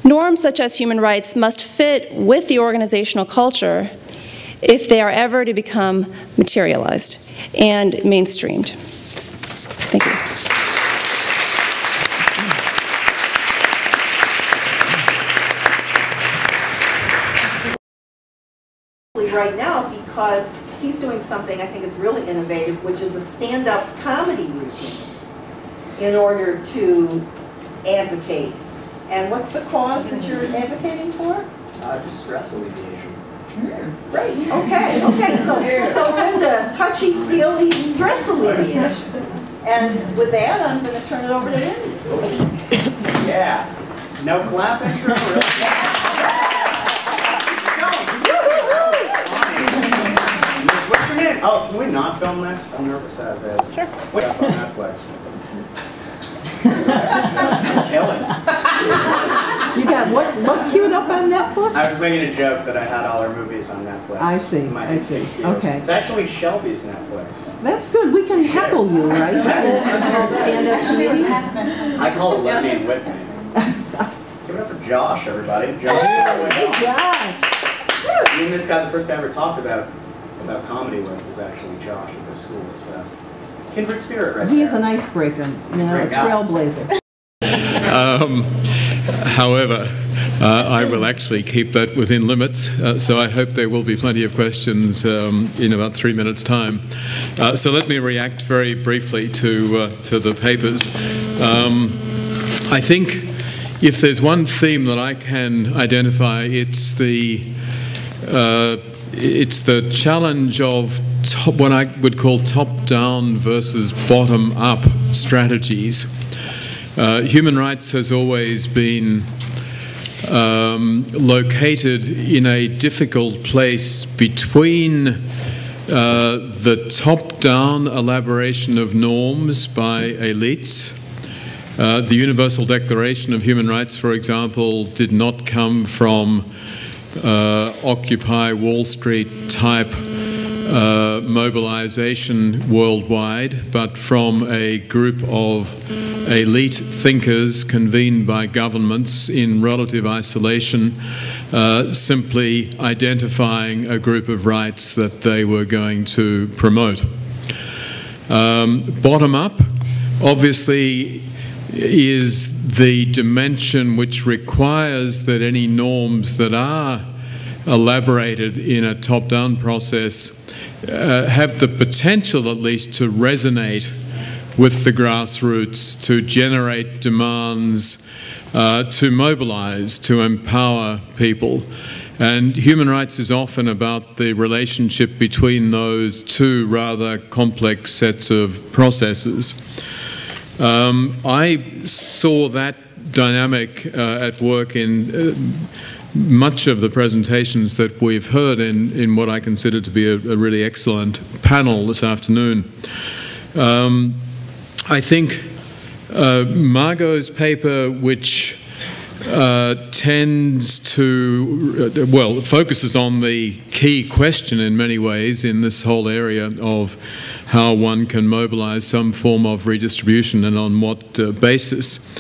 norms such as human rights must fit with the organizational culture if they are ever to become materialized and mainstreamed. Thank you. Right now, because he's doing something I think is really innovative, which is a stand-up comedy routine in order to advocate. And what's the cause that you're advocating for? Just stress alleviation. Great. Okay. So we're in the touchy-feely stress alleviation. And with that, I'm going to turn it over to Andy. Yeah. No clapping, Trevor. What's your name? Oh, can we not film this? I'm nervous as is. Sure. What's up on Netflix? I'm killing. You got what queued up on Netflix? I was making a joke that I had all our movies on Netflix. I see. Okay. It's actually Shelby's Netflix. That's good. We can heckle you, right? Stand-up comedian. I call it learning with me. Give it up for Josh, everybody. Josh. Hey, Josh. Me and this guy, the first guy I ever talked about comedy with was actually Josh at this school. So, kindred spirit right there. He is an icebreaker, a trailblazer. However, I will actually keep that within limits, so I hope there will be plenty of questions in about 3 minutes' time. So let me react very briefly to the papers. I think if there's one theme that I can identify, it's the challenge of what I would call top-down versus bottom-up strategies. Human rights has always been located in a difficult place between the top-down elaboration of norms by elites. The Universal Declaration of Human Rights, for example, did not come from Occupy Wall Street type mobilization worldwide, but from a group of elite thinkers convened by governments in relative isolation, simply identifying a group of rights that they were going to promote. Bottom up, obviously, is the dimension which requires that any norms that are elaborated in a top-down process have the potential, at least, to resonate with the grassroots, to generate demands, to mobilize, to empower people. And human rights is often about the relationship between those two rather complex sets of processes. I saw that dynamic at work in much of the presentations that we've heard in what I consider to be a really excellent panel this afternoon. I think Margot's paper, which tends to, well, it focuses on the key question in many ways in this whole area of how one can mobilize some form of redistribution and on what basis.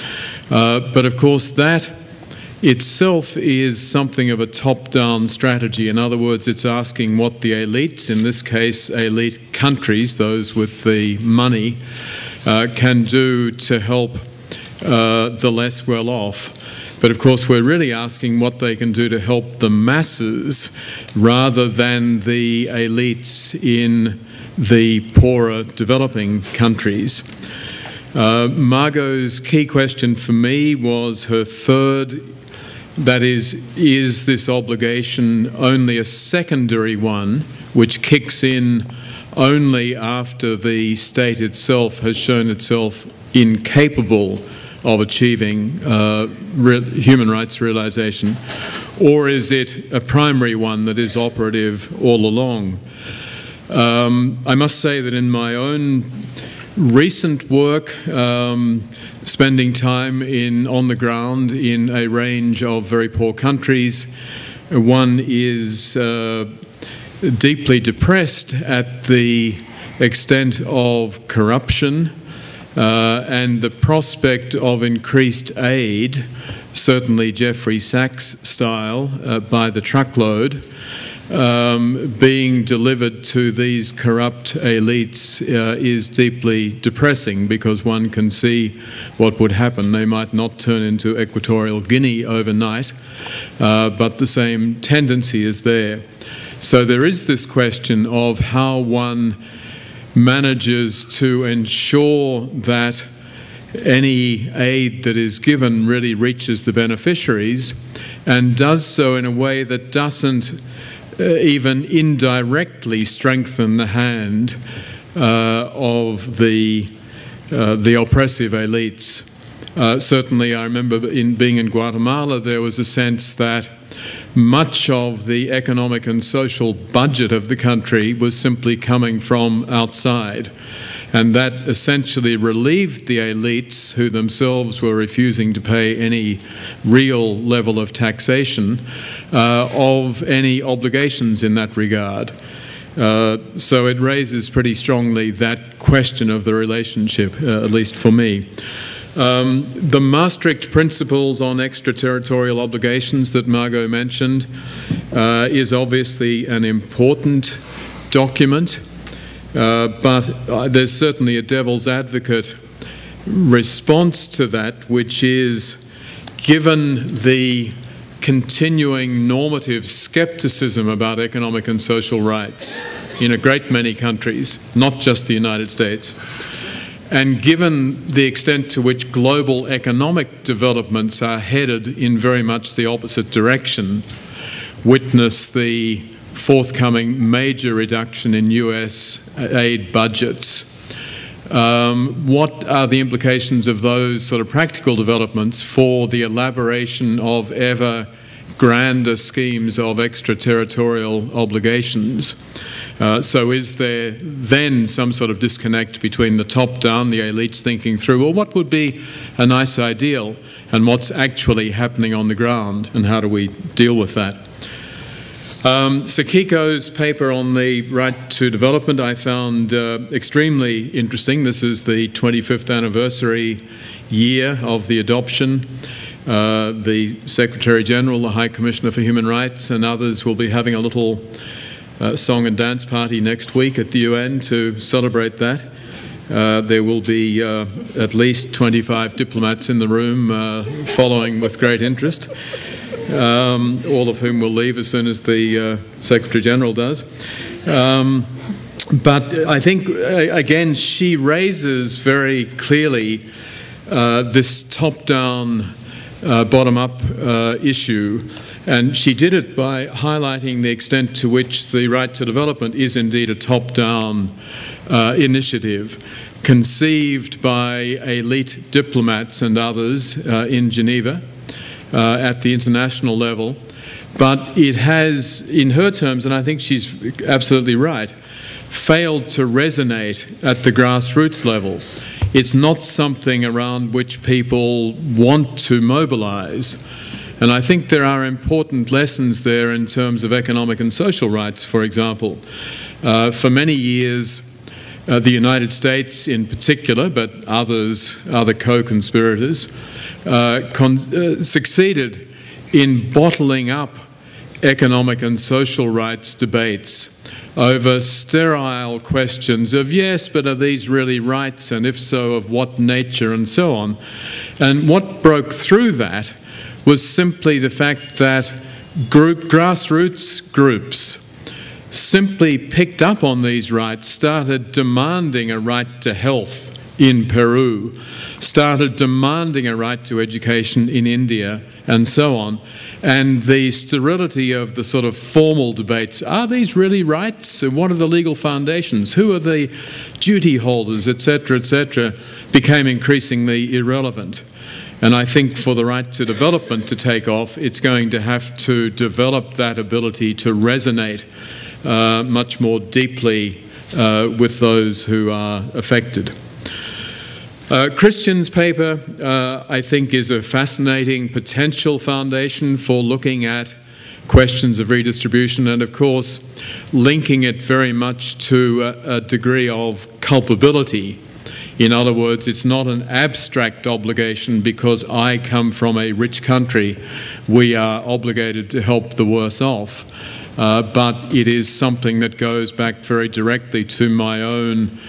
But of course that itself is something of a top-down strategy. In other words, it's asking what the elites, in this case elite countries, those with the money, can do to help the less well off. But of course, we're really asking what they can do to help the masses rather than the elites in the poorer developing countries. Margot's key question for me was her third, that is this obligation only a secondary one, which kicks in only after the state itself has shown itself incapable of achieving human rights realization, or is it a primary one that is operative all along? I must say that in my own recent work, spending time on the ground in a range of very poor countries, one is deeply depressed at the extent of corruption and the prospect of increased aid, certainly Jeffrey Sachs style, by the truckload, being delivered to these corrupt elites is deeply depressing, because one can see what would happen. They might not turn into Equatorial Guinea overnight, but the same tendency is there. So there is this question of how one manages to ensure that any aid that is given really reaches the beneficiaries, and does so in a way that doesn't even indirectly strengthen the hand of the oppressive elites. Certainly, I remember being in Guatemala, there was a sense that much of the economic and social budget of the country was simply coming from outside. And that essentially relieved the elites, who themselves were refusing to pay any real level of taxation, of any obligations in that regard. So it raises pretty strongly that question of the relationship, at least for me. The Maastricht Principles on Extraterritorial Obligations that Margot mentioned is obviously an important document. But there's certainly a devil's advocate response to that, which is, given the continuing normative skepticism about economic and social rights in a great many countries, not just the United States, and given the extent to which global economic developments are headed in very much the opposite direction, witness the forthcoming major reduction in US aid budgets. What are the implications of those sort of practical developments for the elaboration of ever grander schemes of extraterritorial obligations? So is there then some sort of disconnect between the top down, the elites thinking through, well, what would be a nice ideal, and what's actually happening on the ground, and how do we deal with that? Sakiko's paper on the right to development I found extremely interesting. This is the 25th anniversary year of the adoption. The Secretary General, the High Commissioner for Human Rights, and others will be having a little song and dance party next week at the UN to celebrate that. There will be at least 25 diplomats in the room following with great interest. All of whom will leave as soon as the Secretary General does. But I think, again, she raises very clearly this top-down, bottom-up issue, and she did it by highlighting the extent to which the right to development is indeed a top-down initiative, conceived by elite diplomats and others in Geneva, at the international level, but it has, in her terms, and I think she's absolutely right, failed to resonate at the grassroots level. It's not something around which people want to mobilize. And I think there are important lessons there in terms of economic and social rights, for example. For many years, the United States in particular, but other co-conspirators, succeeded in bottling up economic and social rights debates over sterile questions of, yes, but are these really rights, and if so, of what nature, and so on. And what broke through that was simply the fact that grassroots groups simply picked up on these rights, started demanding a right to health in Peru, started demanding a right to education in India, and so on. And the sterility of the sort of formal debates, are these really rights? What are the legal foundations? Who are the duty holders, etc., became increasingly irrelevant. And I think for the right to development to take off, it's going to have to develop that ability to resonate much more deeply with those who are affected. Christian's paper, I think, is a fascinating potential foundation for looking at questions of redistribution and, of course, linking it very much to a degree of culpability. In other words, it's not an abstract obligation because I come from a rich country. We are obligated to help the worse off. But it is something that goes back very directly to my own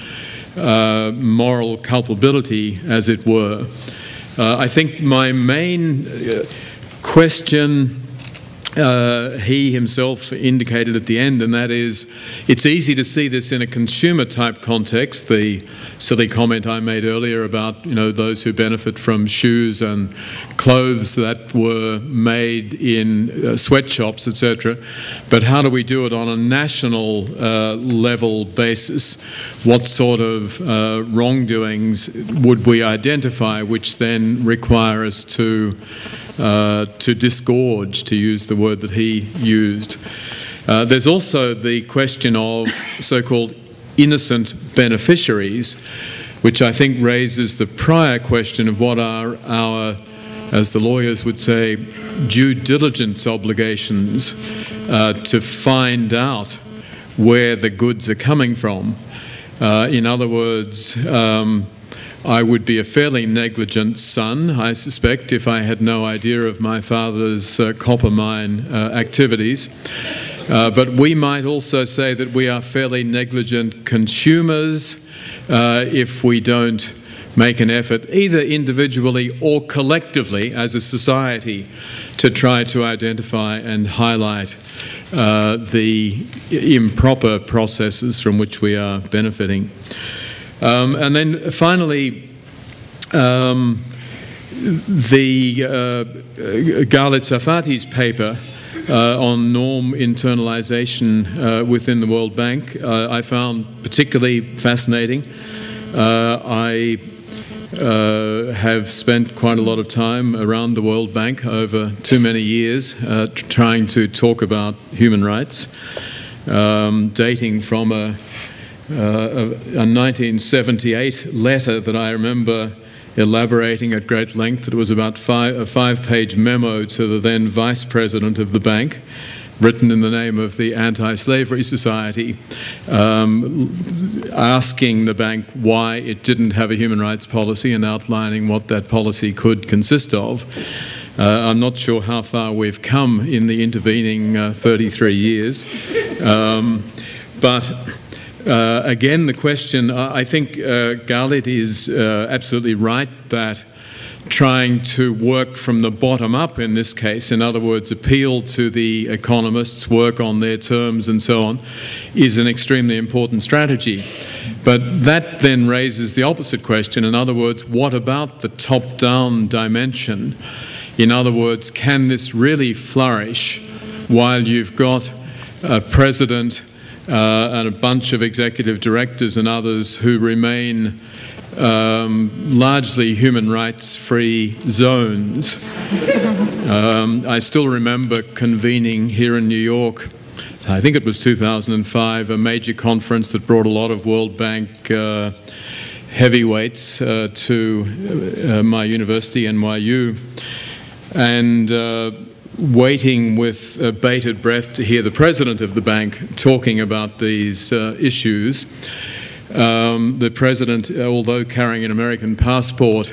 moral culpability, as it were. I think my main question he himself indicated at the end, and that is, it's easy to see this in a consumer-type context. The silly comment I made earlier about, those who benefit from shoes and clothes that were made in sweatshops, etc. But how do we do it on a national level basis? What sort of wrongdoings would we identify, which then require us to disgorge, to use the word that he used. There's also the question of so-called innocent beneficiaries, which I think raises the prior question of what are our, as the lawyers would say, due diligence obligations to find out where the goods are coming from. In other words, I would be a fairly negligent son, I suspect, if I had no idea of my father's copper mine activities. But we might also say that we are fairly negligent consumers if we don't make an effort, either individually or collectively as a society, to try to identify and highlight the improper processes from which we are benefiting. And then finally, the Garlit Safarti's paper on norm internalization within the World Bank I found particularly fascinating. I have spent quite a lot of time around the World Bank over too many years trying to talk about human rights, dating from a 1978 letter that I remember elaborating at great length. It was about a five-page memo to the then vice president of the bank, written in the name of the Anti-Slavery Society, asking the bank why it didn't have a human rights policy and outlining what that policy could consist of. I'm not sure how far we've come in the intervening 33 years, but again, the question, I think Garlit is absolutely right that trying to work from the bottom up in this case, in other words, appeal to the economists, work on their terms and so on, is an extremely important strategy. But that then raises the opposite question. In other words, what about the top-down dimension? In other words, can this really flourish while you've got a president and a bunch of executive directors and others who remain largely human rights free zones? I still remember convening here in New York, I think it was 2005, a major conference that brought a lot of World Bank heavyweights to my university, NYU, and waiting with bated breath to hear the president of the bank talking about these issues. The president, although carrying an American passport,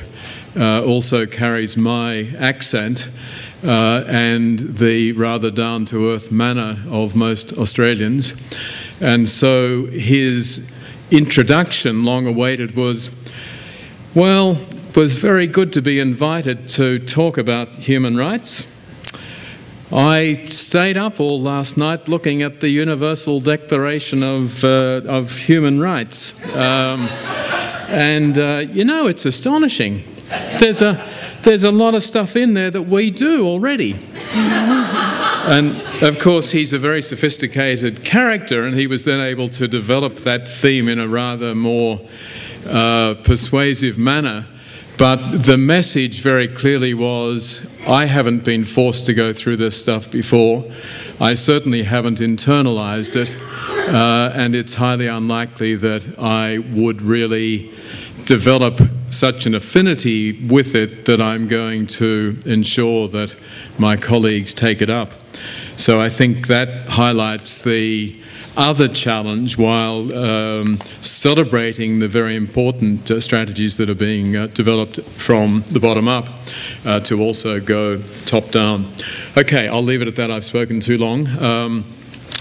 also carries my accent and the rather down-to-earth manner of most Australians. And so his introduction, long awaited, was, well, was very good to be invited to talk about human rights. I stayed up all last night looking at the Universal Declaration of Human Rights. You know, it's astonishing. There's a lot of stuff in there that we do already. And of course, he's a very sophisticated character, and he was then able to develop that theme in a rather more persuasive manner. But the message very clearly was, I haven't been forced to go through this stuff before. I certainly haven't internalized it, and it's highly unlikely that I would really develop such an affinity with it that I'm going to ensure that my colleagues take it up. So I think that highlights the other challenge, while celebrating the very important strategies that are being developed from the bottom up, to also go top down. Okay, I'll leave it at that. I've spoken too long.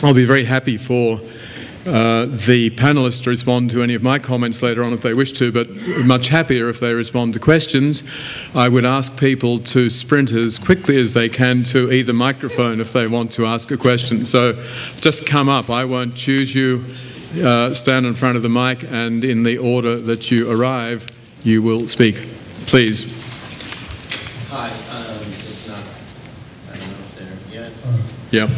I'll be very happy for the panelists to respond to any of my comments later on if they wish to, but much happier if they respond to questions. I would ask people to sprint as quickly as they can to either microphone if they want to ask a question. So just come up. I won't choose you. Stand in front of the mic, and in the order that you arrive, you will speak. Please. Hi, it's not, I don't know if they're, yeah, it's on. Yeah.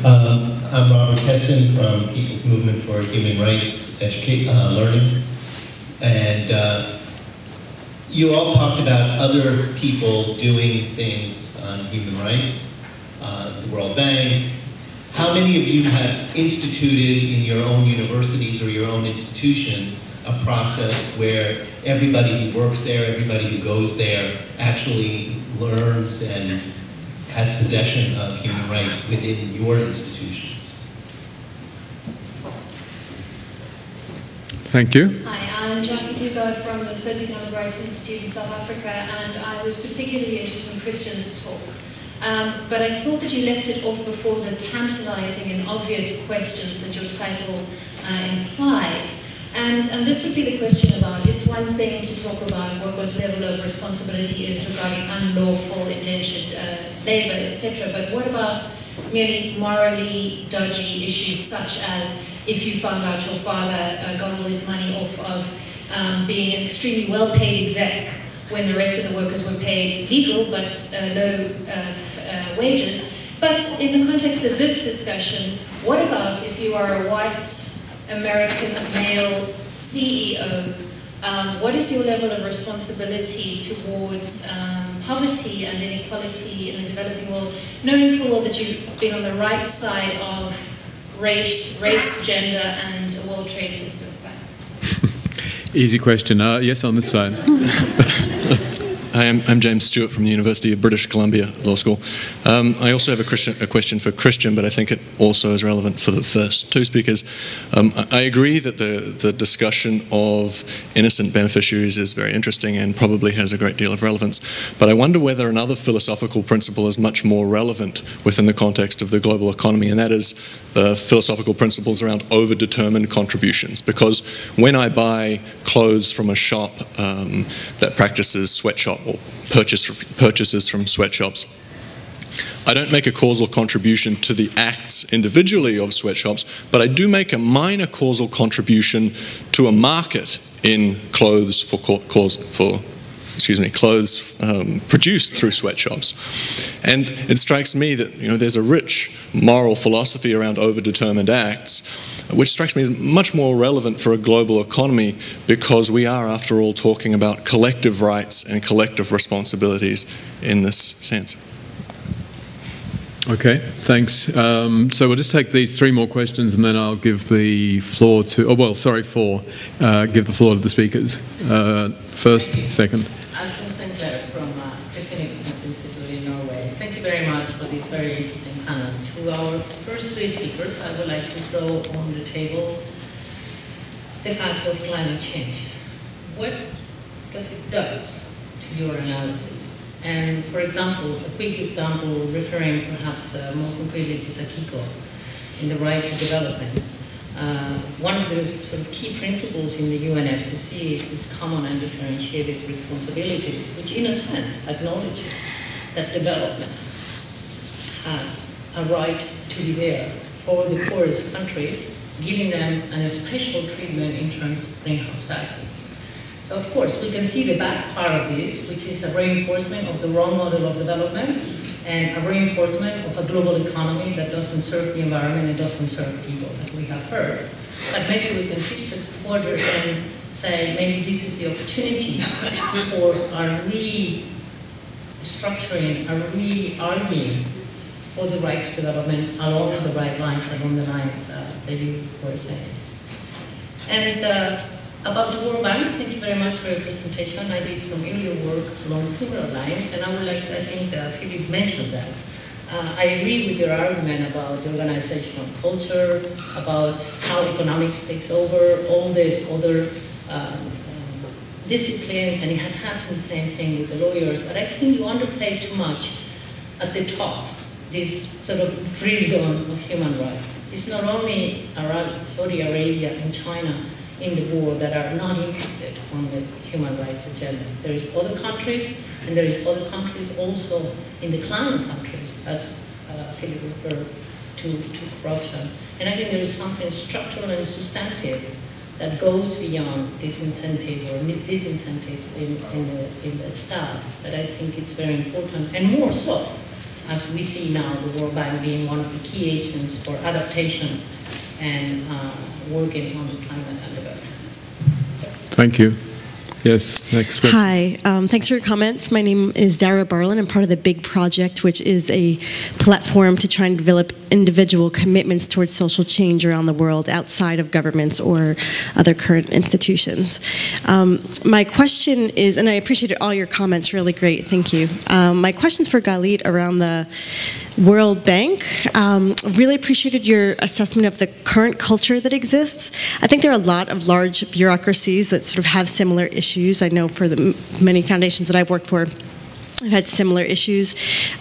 I'm Robert Keston from People's Movement for Human Rights Learning. And you all talked about other people doing things on human rights, the World Bank. How many of you have instituted in your own universities or your own institutions a process where everybody who works there, everybody who goes there actually learns and has possession of human rights within your institutions? Thank you. Hi, I'm Jackie Dugo from the Socioeconomic Rights Institute in South Africa, and I was particularly interested in Christian's talk. But I thought that you left it off before the tantalizing and obvious questions that your title implied. And this would be the question about, it's one thing to talk about what one's level of responsibility is regarding unlawful indentured labour, etc. But what about merely morally dodgy issues such as if you found out your father got all his money off of being an extremely well-paid exec when the rest of the workers were paid legal but low wages. But in the context of this discussion, what about if you are a white American male CEO, what is your level of responsibility towards poverty and inequality in the developing world, knowing full well that you've been on the right side of race, gender, and a World Trade System? Thanks. Easy question. Yes, on this side. Hi, I'm James Stewart from the University of British Columbia Law School. I also have a question for Christian, but I think it also is relevant for the first two speakers. I agree that the discussion of innocent beneficiaries is very interesting and probably has a great deal of relevance, but I wonder whether another philosophical principle is much more relevant within the context of the global economy, and that is the philosophical principles around overdetermined contributions. Because when I buy clothes from a shop that practices sweatshop or purchases from sweatshops, I don't make a causal contribution to the acts individually of sweatshops, but I do make a minor causal contribution to a market in clothes clothes produced through sweatshops. And it strikes me that there's a rich moral philosophy around overdetermined acts, which strikes me as much more relevant for a global economy, because we are, after all, talking about collective rights and collective responsibilities in this sense. Okay, thanks. So we'll just take these three more questions, and then I'll give the floor to, give the floor to the speakers. First, second. Aspen Sinclair from Christian Institute in Norway. Thank you very much for this very interesting panel. To our first three speakers, I would like to throw on the table the fact of climate change. What does it do to your analysis? And for example, a quick example referring perhaps more concretely to Sakiko in the right to development. One of the sort of key principles in the UNFCCC is this common and differentiated responsibilities, which in a sense acknowledges that development has a right to be there for the poorest countries, giving them a special treatment in terms of greenhouse gases. So of course, we can see the bad part of this, which is a reinforcement of the wrong model of development and a reinforcement of a global economy that doesn't serve the environment and doesn't serve people, as we have heard. But maybe we can twist it further and say maybe this is the opportunity for a restructuring, a re-arguing for the right to development along the right lines, along the lines that you were saying. And about the World Bank, thank you very much for your presentation. I did some earlier work along similar lines, and I would like to, I think Philip mentioned that. I agree with your argument about the organizational culture, about how economics takes over all the other disciplines, and it has happened the same thing with the lawyers, but I think you underplay too much at the top, this sort of free zone of human rights. It's not only Saudi Arabia and China in the world that are not interested on the human rights agenda. There is other countries, and there is other countries also in the clan countries, as Philip referred to corruption. And I think there is something structural and substantive that goes beyond disincentive or disincentives in the staff that I think it's very important, and more so as we see now the World Bank being one of the key agents for adaptation and working on the climate and development. Thank you. Yes, next question. Hi, thanks for your comments. My name is Dara Barlin. I'm part of the BIG Project, which is a platform to try and develop individual commitments towards social change around the world outside of governments or other current institutions. My question is, and I appreciated all your comments, really great, thank you. My question's for Garlit around the World Bank. Really appreciated your assessment of the current culture that exists. I think there are a lot of large bureaucracies that sort of have similar issues. I know for the many foundations that I've worked for, I've had similar issues.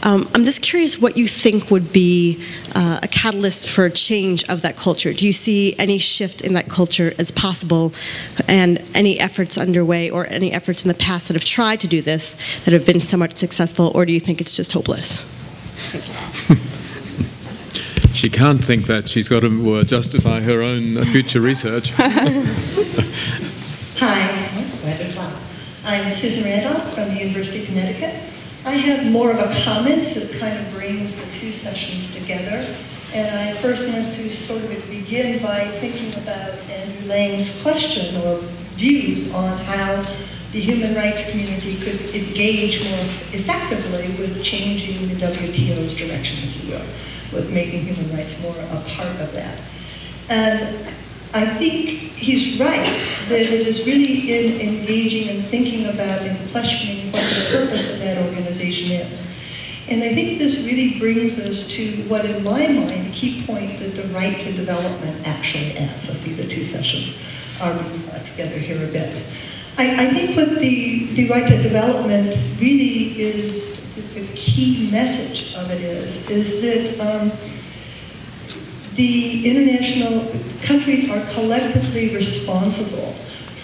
I'm just curious what you think would be a catalyst for change of that culture. Do you see any shift in that culture as possible, and any efforts underway or any efforts in the past that have tried to do this that have been somewhat successful, or do you think it's just hopeless? She can't think that. She's got to justify her own future research. Hi, I'm Susan Randolph from the University of Connecticut. I have more of a comment that kind of brings the two sessions together. And I first want to sort of begin by thinking about Andrew Lang's question or views on how the human rights community could engage more effectively with changing the WTO's direction, if you will, with making human rights more a part of that. And I think he's right that it is really in engaging and thinking about and questioning what the purpose of that organization is. And I think this really brings us to what, in my mind, a key point that the right to development actually adds. I see the two sessions are together here a bit. I think what the right to development really is, the key message of it is that the international countries are collectively responsible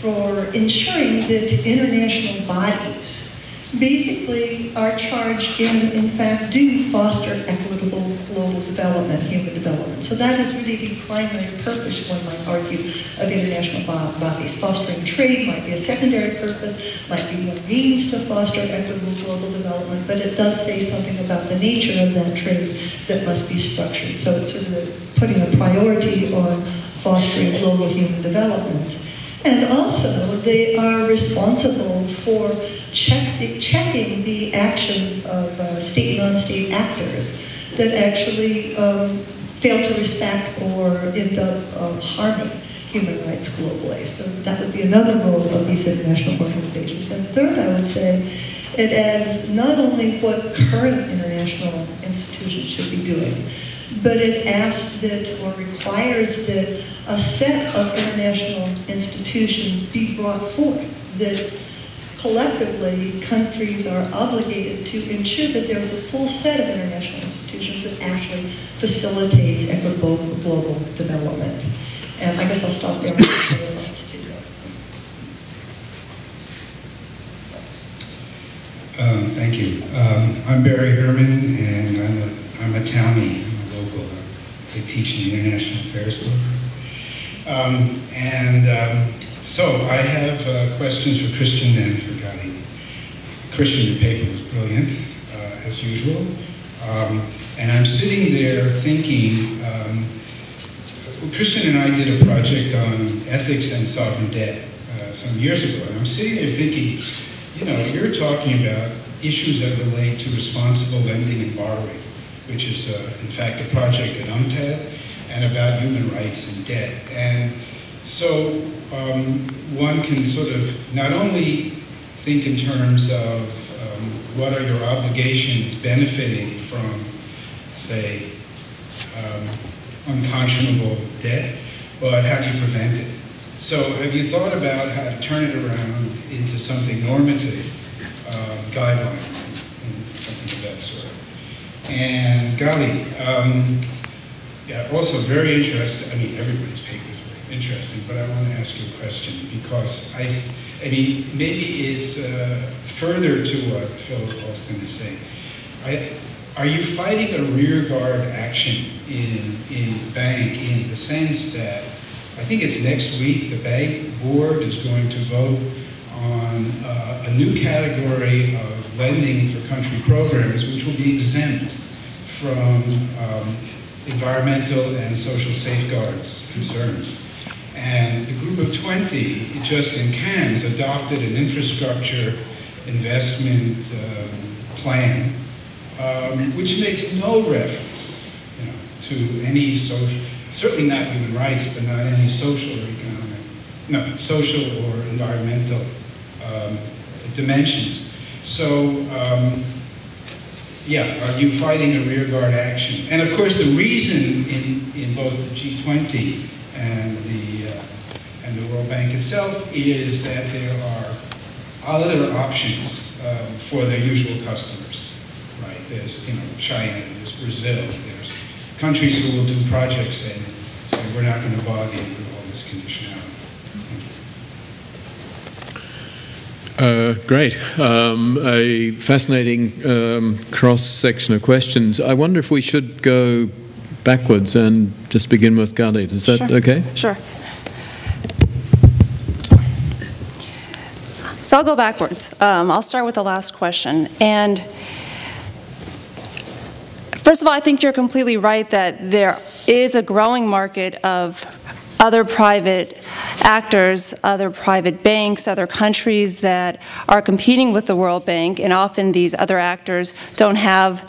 for ensuring that international bodies basically are charged in fact, do foster equitable global development, human development. So that is really the primary purpose, one might argue, of international bodies. Fostering trade might be a secondary purpose, might be one means to foster equitable global development, but it does say something about the nature of that trade that must be structured. So it's sort of putting a priority on fostering global human development. And also, they are responsible for checking the actions of state and non-state actors that actually fail to respect or end up harming human rights globally. So that would be another role of these international organizations. And third, I would say, it adds not only what current international institutions should be doing, but it asks that, or requires that, a set of international institutions be brought forth that collectively countries are obligated to ensure that there's a full set of international institutions that actually facilitates equitable global development. And I guess I'll stop there. Thank you. I'm Barry Herman, and I'm a townie. I'm a local. I teach in the International Affairs book. So I have questions for Christian and for Garlit. Christian, your paper was brilliant, as usual. And I'm sitting there thinking, Christian and I did a project on ethics and sovereign debt some years ago, and I'm sitting there thinking, you know, you're talking about issues that relate to responsible lending and borrowing, which is, in fact, a project at Untitled, and about human rights and debt. And so one can sort of not only think in terms of what are your obligations benefiting from, say, unconscionable debt, but how do you prevent it? So have you thought about how to turn it around into something normative, guidelines, and something of that sort? And Garlit, yeah, also very interesting. I mean, everybody's paper is very interesting, but I want to ask you a question because I mean, maybe it's further to what Phil was going to say. Are you fighting a rearguard action in the bank in the sense that I think it's next week the bank board is going to vote on a new category of lending for country programs which will be exempt from environmental and social safeguards concerns. And the group of 20 just in Cannes adopted an infrastructure investment plan which makes no reference, you know, to any social, certainly not human rights, but not any social or economic, no, social or environmental dimensions. So, yeah, are you fighting a rearguard action? And of course, the reason in both the G20 and the World Bank itself is that there are other options for their usual customers, right? There's, you know, China, there's Brazil, there's countries who will do projects and say, we're not going to bother you with all this conditionality. Great. A fascinating cross-section of questions. I wonder if we should go backwards and just begin with Garlit. Is that okay? Sure. So I'll go backwards. I'll start with the last question. And first of all, I think you're completely right that there is a growing market of other private actors, other private banks, other countries that are competing with the World Bank, and often these other actors don't have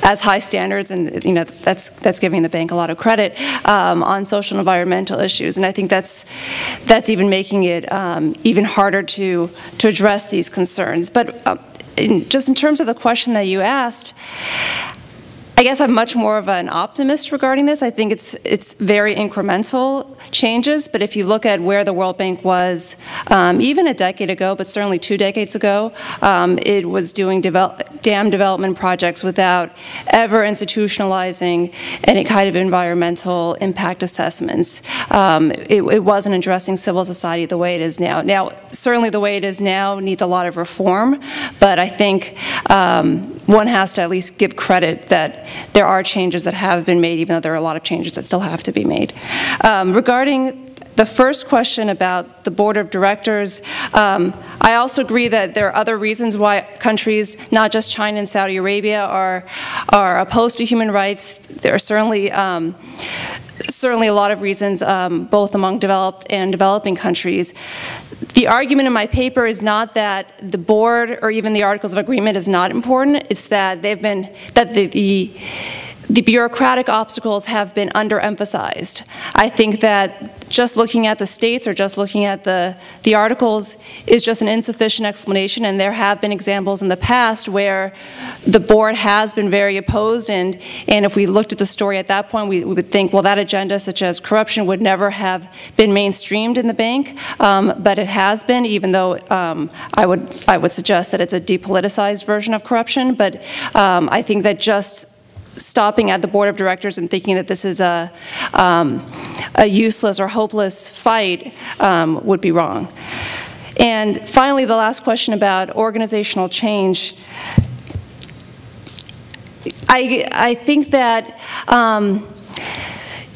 as high standards, and you know that's giving the bank a lot of credit on social and environmental issues, and I think that's even making it even harder to address these concerns. But just in terms of the question that you asked, I guess I'm much more of an optimist regarding this. I think it's very incremental changes, but if you look at where the World Bank was even a decade ago, but certainly 2 decades ago, it was doing dam development projects without ever institutionalizing any kind of environmental impact assessments. It wasn't addressing civil society the way it is now. Now, certainly the way it is now needs a lot of reform, but I think one has to at least give credit that there are changes that have been made, even though there are a lot of changes that still have to be made. Regarding the first question about the board of directors, I also agree that there are other reasons why countries, not just China and Saudi Arabia, are opposed to human rights. There are certainly a lot of reasons, both among developed and developing countries. The argument in my paper is not that the board or even the Articles of Agreement is not important. It's that the bureaucratic obstacles have been underemphasized. I think that just looking at the states or just looking at the articles is just an insufficient explanation, and there have been examples in the past where the board has been very opposed, and if we looked at the story at that point, we would think, well, that agenda such as corruption would never have been mainstreamed in the bank, but it has been, even though I would suggest that it's a depoliticized version of corruption. But I think that just stopping at the board of directors and thinking that this is a useless or hopeless fight would be wrong. And finally, the last question about organizational change. I think that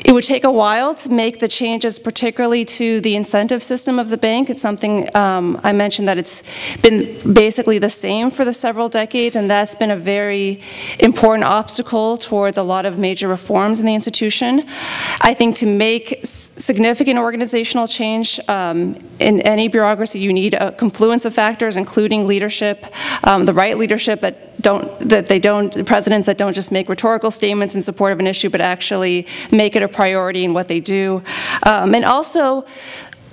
it would take a while to make the changes, particularly to the incentive system of the bank. It's something I mentioned that it's been basically the same for the several decades, and that's been a very important obstacle towards a lot of major reforms in the institution. I think to make significant organizational change in any bureaucracy, you need a confluence of factors, including leadership, the right leadership the presidents that don't just make rhetorical statements in support of an issue, but actually make it a priority in what they do. And also,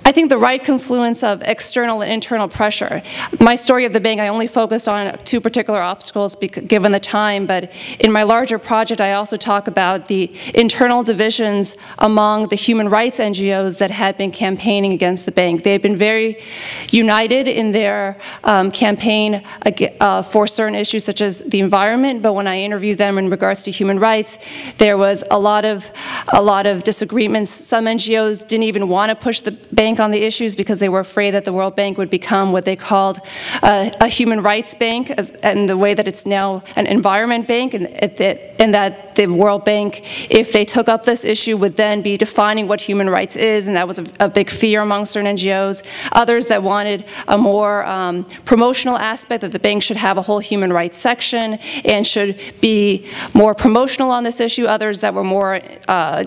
I think the right confluence of external and internal pressure. My story of the bank, I only focused on 2 particular obstacles given the time, but in my larger project, I also talk about the internal divisions among the human rights NGOs that had been campaigning against the bank. They had been very united in their campaign for certain issues such as the environment, but when I interviewed them in regards to human rights, there was a lot of disagreements. Some NGOs didn't even want to push the bank on the issues because they were afraid that the World Bank would become what they called a human rights bank, and the way that it's now an environment bank, and that the World Bank, if they took up this issue, would then be defining what human rights is, and that was a big fear among certain NGOs. Others that wanted a more promotional aspect, that the bank should have a whole human rights section and should be more promotional on this issue. Others that were more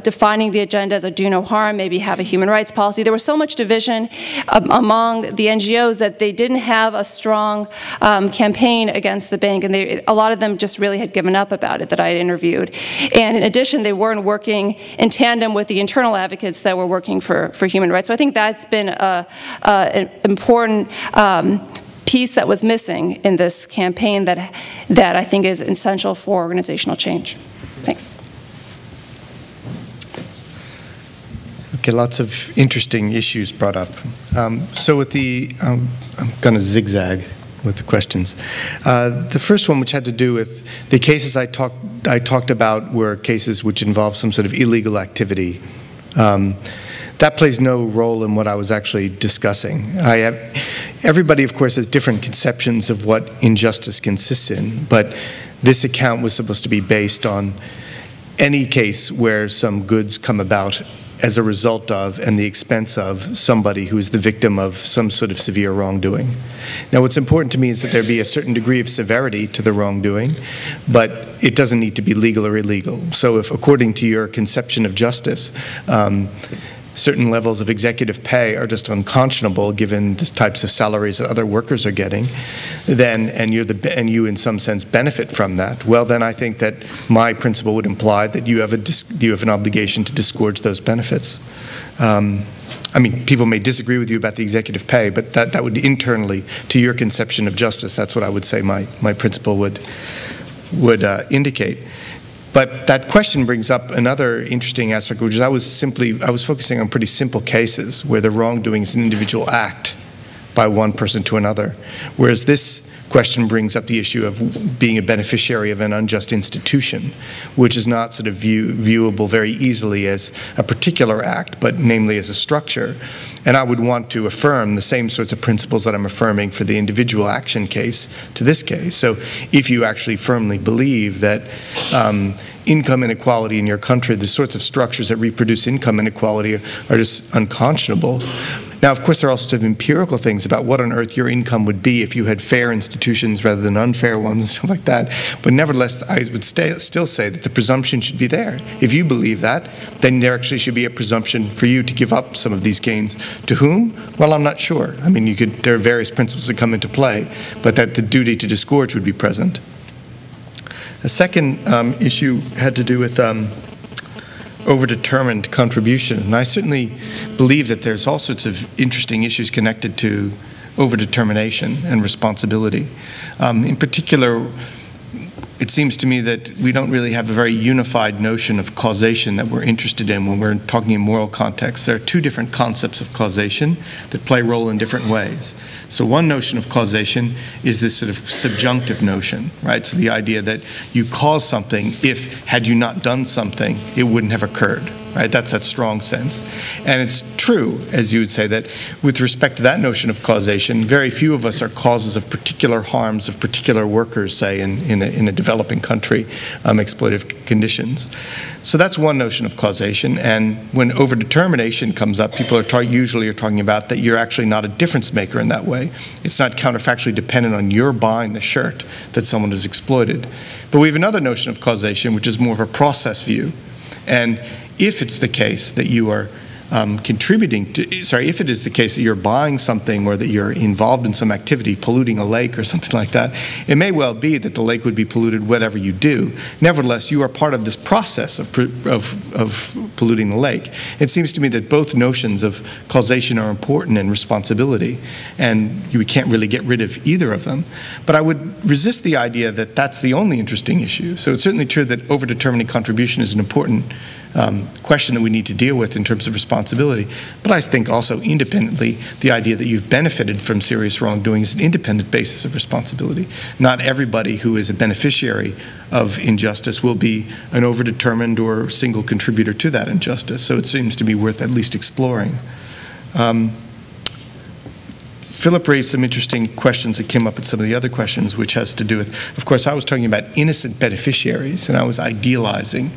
defining the agenda as a do no harm, maybe have a human rights policy. There was so much division among the NGOs that they didn't have a strong campaign against the bank, and a lot of them just really had given up about it that I had interviewed. And in addition, they weren't working in tandem with the internal advocates that were working for human rights. So I think that's been an important piece that was missing in this campaign that I think is essential for organizational change. Thanks. Okay, lots of interesting issues brought up. So with I'm going to zigzag with the questions. The first one, which had to do with the cases I talked about, were cases which involve some sort of illegal activity. That plays no role in what I was actually discussing. Everybody, of course, has different conceptions of what injustice consists in, but this account was supposed to be based on any case where some goods come about as a result of and the expense of somebody who is the victim of some sort of severe wrongdoing. Now, what's important to me is that there be a certain degree of severity to the wrongdoing, but it doesn't need to be legal or illegal. So if, according to your conception of justice, certain levels of executive pay are just unconscionable given the types of salaries that other workers are getting, then and you in some sense benefit from that, well, then I think that my principle would imply that you have an obligation to disgorge those benefits. I mean, people may disagree with you about the executive pay, but that would internally, to your conception of justice, that's what I would say my principle would indicate. But that question brings up another interesting aspect, which is I was focusing on pretty simple cases where the wrongdoing is an individual act by one person to another, whereas this question brings up the issue of being a beneficiary of an unjust institution, which is not sort of viewable very easily as a particular act, but namely as a structure. And I would want to affirm the same sorts of principles that I'm affirming for the individual action case to this case. So if you actually firmly believe that income inequality in your country, the sorts of structures that reproduce income inequality are just unconscionable. Now, of course, there are all sorts of empirical things about what on earth your income would be if you had fair institutions rather than unfair ones and stuff like that. But nevertheless, I would still say that the presumption should be there. If you believe that, then there actually should be a presumption for you to give up some of these gains. To whom? Well, I'm not sure. I mean, there are various principles that come into play, but that the duty to disgorge would be present. The second issue had to do with overdetermined contribution. And I certainly believe that there's all sorts of interesting issues connected to overdetermination and responsibility. In particular, it seems to me that we don't really have a very unified notion of causation that we're interested in when we're talking in moral context. There are two different concepts of causation that play a role in different ways. So one notion of causation is this sort of subjunctive notion, right? So the idea that you cause something if, had you not done something, it wouldn't have occurred. Right? That's that strong sense. And it's true, as you would say, that with respect to that notion of causation, very few of us are causes of particular harms of particular workers, say, in a developing country, exploitative conditions. So that's one notion of causation. And when overdetermination comes up, people are usually talking about that you're actually not a difference maker in that way. It's not counterfactually dependent on your buying the shirt that someone has exploited. But we have another notion of causation, which is more of a process view. And if it's the case that you are contributing to, if it is the case that you're buying something or that you're involved in some activity, polluting a lake or something like that, it may well be that the lake would be polluted whatever you do. Nevertheless, you are part of this process of polluting the lake. It seems to me that both notions of causation are important and responsibility, and you can't really get rid of either of them. But I would resist the idea that that's the only interesting issue. So it's certainly true that overdetermining contribution is an important question that we need to deal with in terms of responsibility. But I think also independently, the idea that you've benefited from serious wrongdoing is an independent basis of responsibility. Not everybody who is a beneficiary of injustice will be an overdetermined or single contributor to that injustice. So it seems to be worth at least exploring. Philip raised some interesting questions that came up in some of the other questions, which has to do with, of course, I was talking about innocent beneficiaries, and I was idealizing.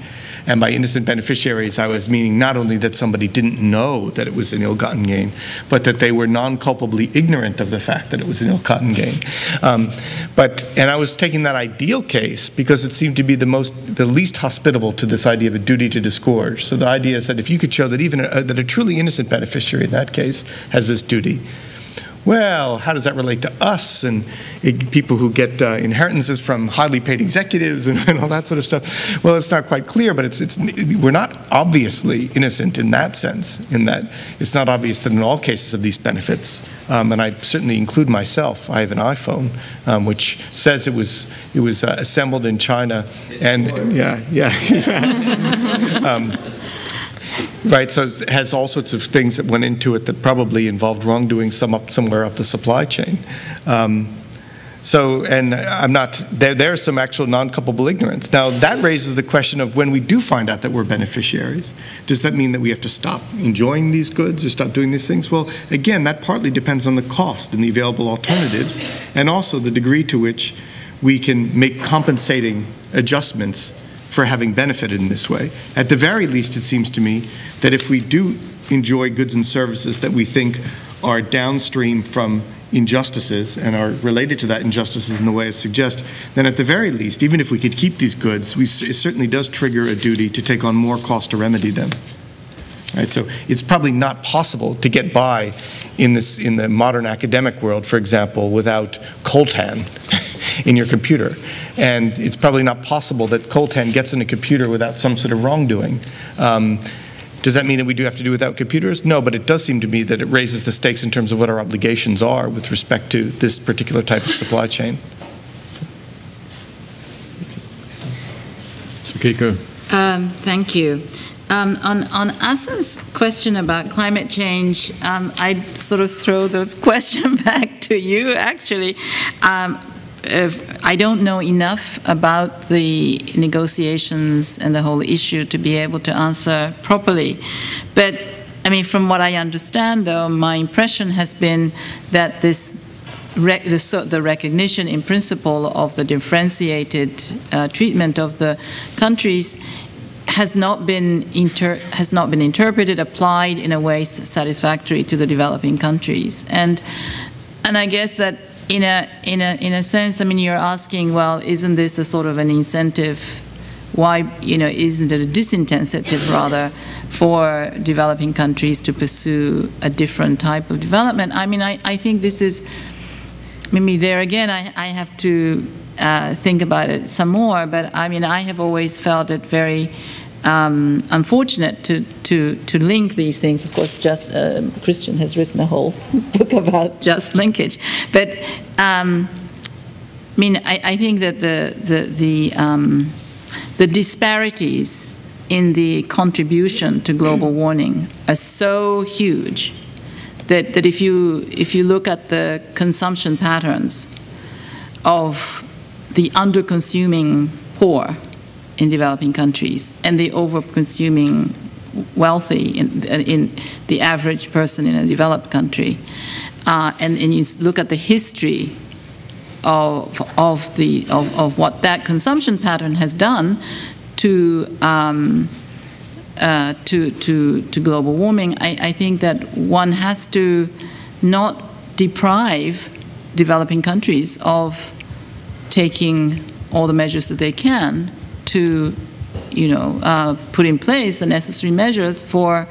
And by innocent beneficiaries, I was meaning not only that somebody didn't know that it was an ill-gotten gain, but that they were non-culpably ignorant of the fact that it was an ill-gotten gain. And I was taking that ideal case because it seemed to be the least hospitable to this idea of a duty to disgorge. So the idea is that if you could show that even that a truly innocent beneficiary in that case has this duty, well, how does that relate to us and people who get inheritances from highly paid executives and all that sort of stuff? Well, it's not quite clear, but we're not obviously innocent in that sense, in that it's not obvious that in all cases of these benefits, and I certainly include myself, I have an iPhone, which says it was assembled in China, and right, so it has all sorts of things that went into it that probably involved wrongdoing somewhere up the supply chain. And I'm not, there's some actual non-culpable ignorance. Now, that raises the question of when we do find out that we're beneficiaries, does that mean that we have to stop enjoying these goods or stop doing these things? Well, again, that partly depends on the cost and the available alternatives, and also the degree to which we can make compensating adjustments for having benefited in this way. At the very least, it seems to me that if we do enjoy goods and services that we think are downstream from injustices and are related to that injustices in the way it suggests, then at the very least, even if we could keep these goods, it certainly does trigger a duty to take on more cost to remedy them. Right, so it's probably not possible to get by in the modern academic world, for example, without coltan in your computer. And it's probably not possible that coltan gets in a computer without some sort of wrongdoing. Does that mean that we do have to do without computers? No, but it does seem to me that it raises the stakes in terms of what our obligations are with respect to this particular type of supply chain. Sakiko. Thank you. On Asan's question about climate change, I'd sort of throw the question back to you, actually. I don't know enough about the negotiations and the whole issue to be able to answer properly. But, I mean, from what I understand, though, my impression has been that the recognition in principle of the differentiated treatment of the countries has not been interpreted, applied in a way satisfactory to the developing countries. And I guess that in a sense, I mean, you're asking, well, isn't this a sort of an incentive? Why, isn't it a disincentive rather for developing countries to pursue a different type of development? I mean, I think this is, maybe there again, I have to think about it some more, but I mean, I have always felt it very unfortunate to link these things. Of course, Christian has written a whole book about just linkage, but mean, I think that the disparities in the contribution to global warming are so huge that if you look at the consumption patterns of the under-consuming poor in developing countries and the over-consuming wealthy in the average person in a developed country, and you look at the history of what that consumption pattern has done to global warming, I think that one has to not deprive developing countries of taking all the measures that they can to, put in place the necessary measures for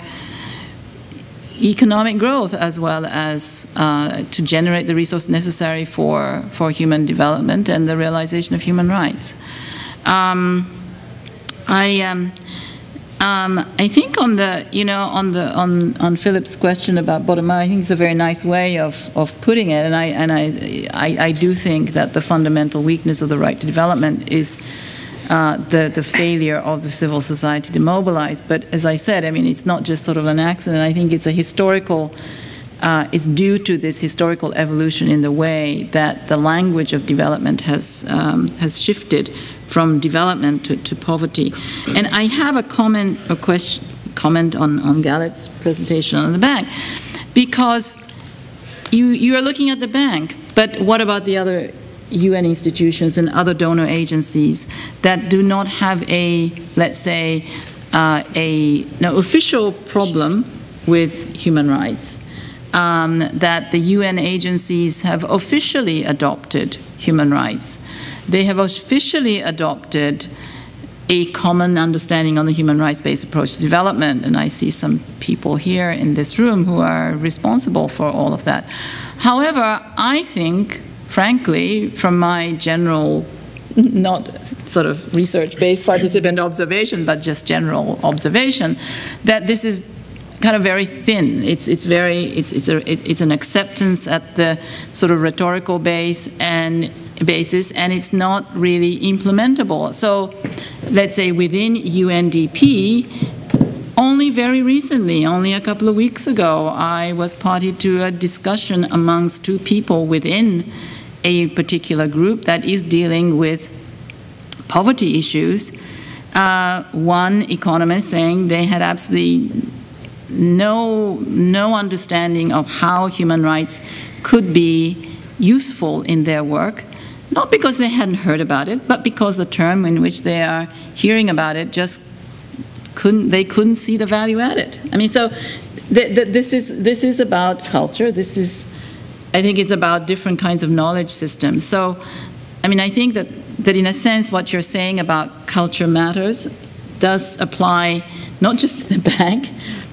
economic growth, as well as to generate the resources necessary for human development and the realization of human rights. I think on on Philip's question about bottom up, I think it's a very nice way of putting it, and I do think that the fundamental weakness of the right to development is the failure of the civil society to mobilize. But as I said, I mean, it's not just sort of an accident. I think it's a historical, it's due to this historical evolution in the way that the language of development has shifted from development to poverty. And I have a comment on Garlit's presentation on the bank, because you are looking at the bank, but what about the other UN institutions and other donor agencies that do not have a, let's say, official problem with human rights, that the UN agencies have officially adopted human rights. They have officially adopted a common understanding on the human rights-based approach to development, and I see some people here in this room who are responsible for all of that. However, I think, frankly, from my general, not sort of research-based participant observation, but just general observation, that this is kind of very thin. It's an acceptance at the sort of rhetorical basis, and it's not really implementable. So, let's say within UNDP, only very recently, only a couple of weeks ago, I was party to a discussion amongst two people within a particular group that is dealing with poverty issues. One economist saying they had absolutely no understanding of how human rights could be useful in their work, not because they hadn't heard about it, but because the term in which they are hearing about it just couldn't see the value added. I mean, so this is about culture. This is, I think, it's about different kinds of knowledge systems. So, I mean, I think that in a sense what you're saying about culture matters does apply not just to the bank,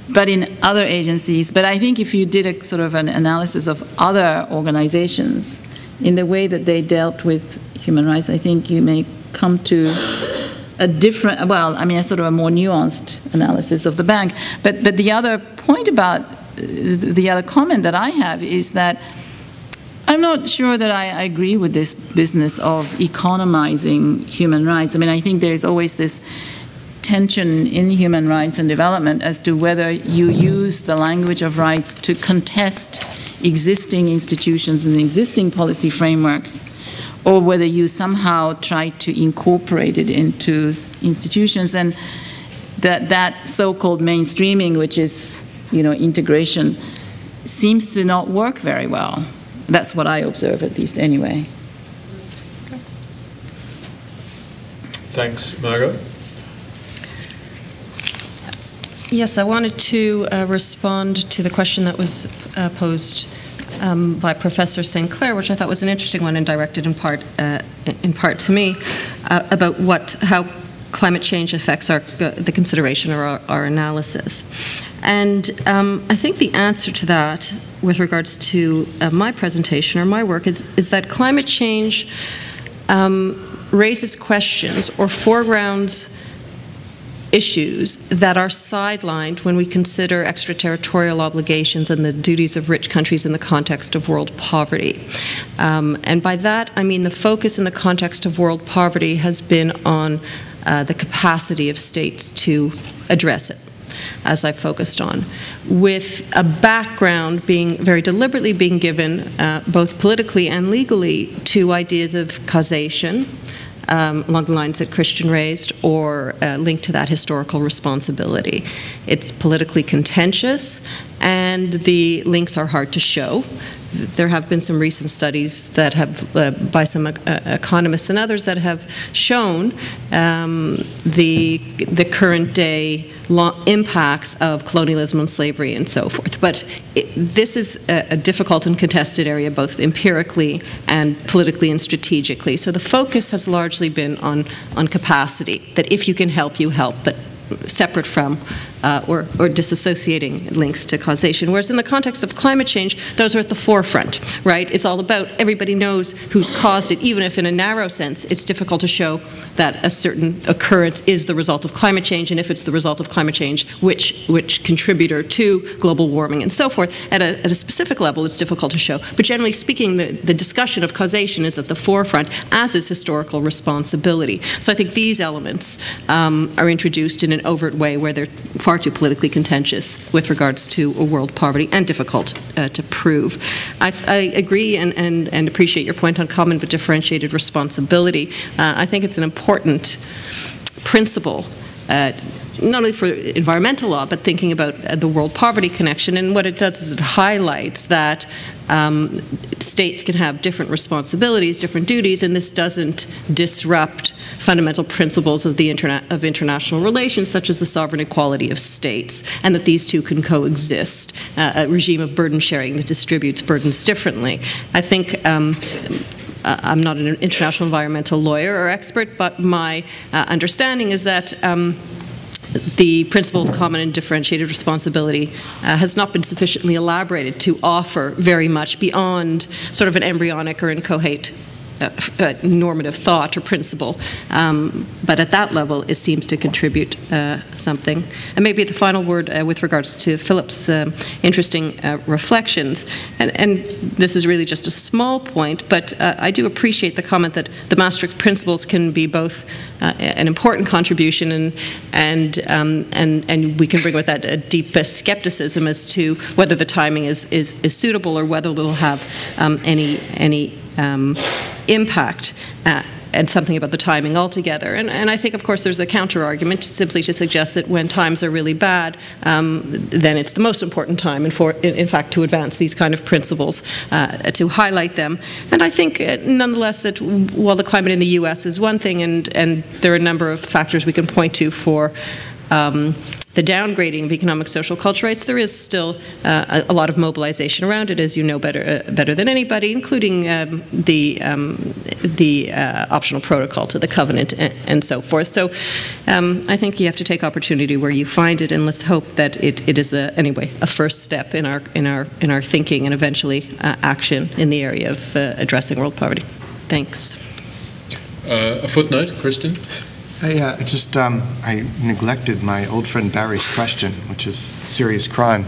but in other agencies. But I think if you did a sort of an analysis of other organizations in the way that they dealt with human rights, I think you may come to a different, well, I mean, a sort of a more nuanced analysis of the bank. But the other point about, the other comment that I have is that I'm not sure that I agree with this business of economizing human rights. I mean, I think there's always this tension in human rights and development as to whether you use the language of rights to contest existing institutions and existing policy frameworks, or whether you somehow try to incorporate it into institutions, and that so-called mainstreaming, which is, integration, seems to not work very well. That's what I observe, at least, anyway. Thanks, Margot. Yes, I wanted to respond to the question that was posed by Professor St. Clair, which I thought was an interesting one and directed in part to me, about how climate change affects the consideration or our analysis. And I think the answer to that, with regards to my presentation or my work, is that climate change raises questions or foregrounds issues that are sidelined when we consider extraterritorial obligations and the duties of rich countries in the context of world poverty. And by that, I mean the focus in the context of world poverty has been on the capacity of states to address it, as I focused on, with a background being very deliberately being given, both politically and legally, to ideas of causation, along the lines that Christian raised, or linked to that historical responsibility. It's politically contentious, and the links are hard to show. There have been some recent studies that have, by some economists and others, that have shown the current day impacts of colonialism and slavery and so forth. But this is a difficult and contested area, both empirically and politically and strategically. So the focus has largely been on capacity, that if you can help, you help, but separate from or disassociating links to causation. Whereas in the context of climate change, those are at the forefront, right? It's all about everybody knows who's caused it, even if in a narrow sense it's difficult to show that a certain occurrence is the result of climate change, and if it's the result of climate change, which contributor to global warming and so forth. At a specific level, it's difficult to show. But generally speaking, the discussion of causation is at the forefront, as is historical responsibility. So I think these elements are introduced in an overt way where they're far too politically contentious with regards to world poverty and difficult to prove. I agree and appreciate your point on common but differentiated responsibility. I think it's an important principle, not only for environmental law, but thinking about the world poverty connection. And what it does is it highlights that states can have different responsibilities, different duties, and this doesn't disrupt fundamental principles of international relations, such as the sovereign equality of states, and that these two can coexist. A regime of burden sharing that distributes burdens differently. I think I'm not an international environmental lawyer or expert, but my understanding is that the principle of common and differentiated responsibility has not been sufficiently elaborated to offer very much beyond sort of an embryonic or inchoate normative thought or principle. But at that level, it seems to contribute something. And maybe the final word with regards to Philip's interesting reflections, and this is really just a small point, but I do appreciate the comment that the Maastricht principles can be both an important contribution and we can bring with that a deep skepticism as to whether the timing is suitable or whether it will have any impact, and something about the timing altogether. And I think, of course, there's a counter-argument simply to suggest that when times are really bad, then it's the most important time, in fact, to advance these kind of principles, to highlight them. And I think, nonetheless, that while the climate in the U.S. is one thing, and there are a number of factors we can point to for the downgrading of economic, social, cultural rights, there is still a lot of mobilization around it, as you know better than anybody, including the optional protocol to the covenant and so forth. So I think you have to take opportunity where you find it, and let's hope that it is anyway a first step in our thinking and eventually action in the area of addressing world poverty. Thanks. A footnote, Christian. I neglected my old friend Barry's question, which is serious crime.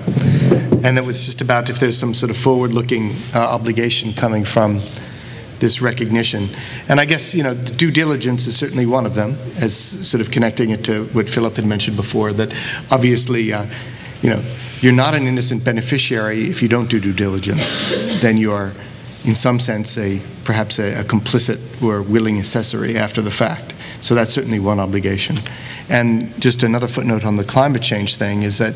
And it was just about if there's some sort of forward-looking obligation coming from this recognition. And I guess, the due diligence is certainly one of them, as sort of connecting it to what Philip had mentioned before, that obviously, you're not an innocent beneficiary if you don't do due diligence. Then you are, in some sense, perhaps a complicit or willing accessory after the fact. So that's certainly one obligation. And just another footnote on the climate change thing is that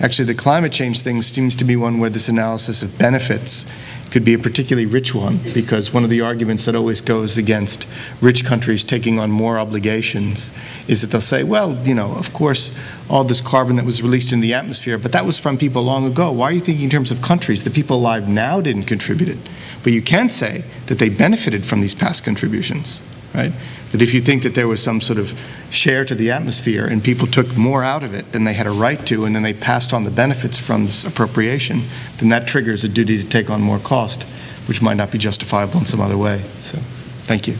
actually the climate change thing seems to be one where this analysis of benefits could be a particularly rich one, because one of the arguments that always goes against rich countries taking on more obligations is that they'll say, well, of course, all this carbon that was released in the atmosphere, but that was from people long ago. Why are you thinking in terms of countries? The people alive now didn't contribute it. But you can say that they benefited from these past contributions, right? That if you think that there was some sort of share to the atmosphere and people took more out of it than they had a right to, and then they passed on the benefits from this appropriation, then that triggers a duty to take on more cost, which might not be justifiable in some other way. So, thank you.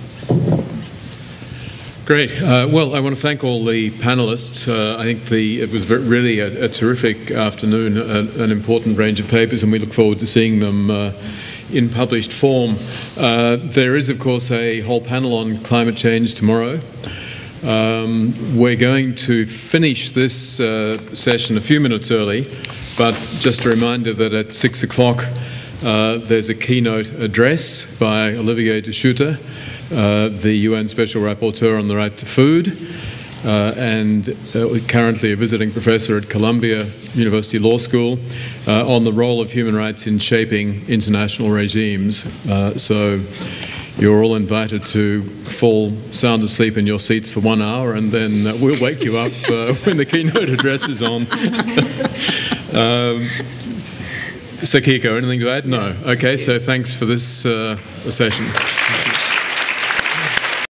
Great. Well, I want to thank all the panelists. I think it was really a terrific afternoon, an important range of papers, and we look forward to seeing them in published form. There is, of course, a whole panel on climate change tomorrow. We're going to finish this session a few minutes early, but just a reminder that at 6 o'clock there's a keynote address by Olivier de Schutter, the UN Special Rapporteur on the Right to Food, and currently a visiting professor at Columbia University Law School, on the role of human rights in shaping international regimes. So you're all invited to fall sound asleep in your seats for 1 hour, and then we'll wake you up when the keynote address is on. Sakiko, anything to add? No. Okay, so thanks for this session.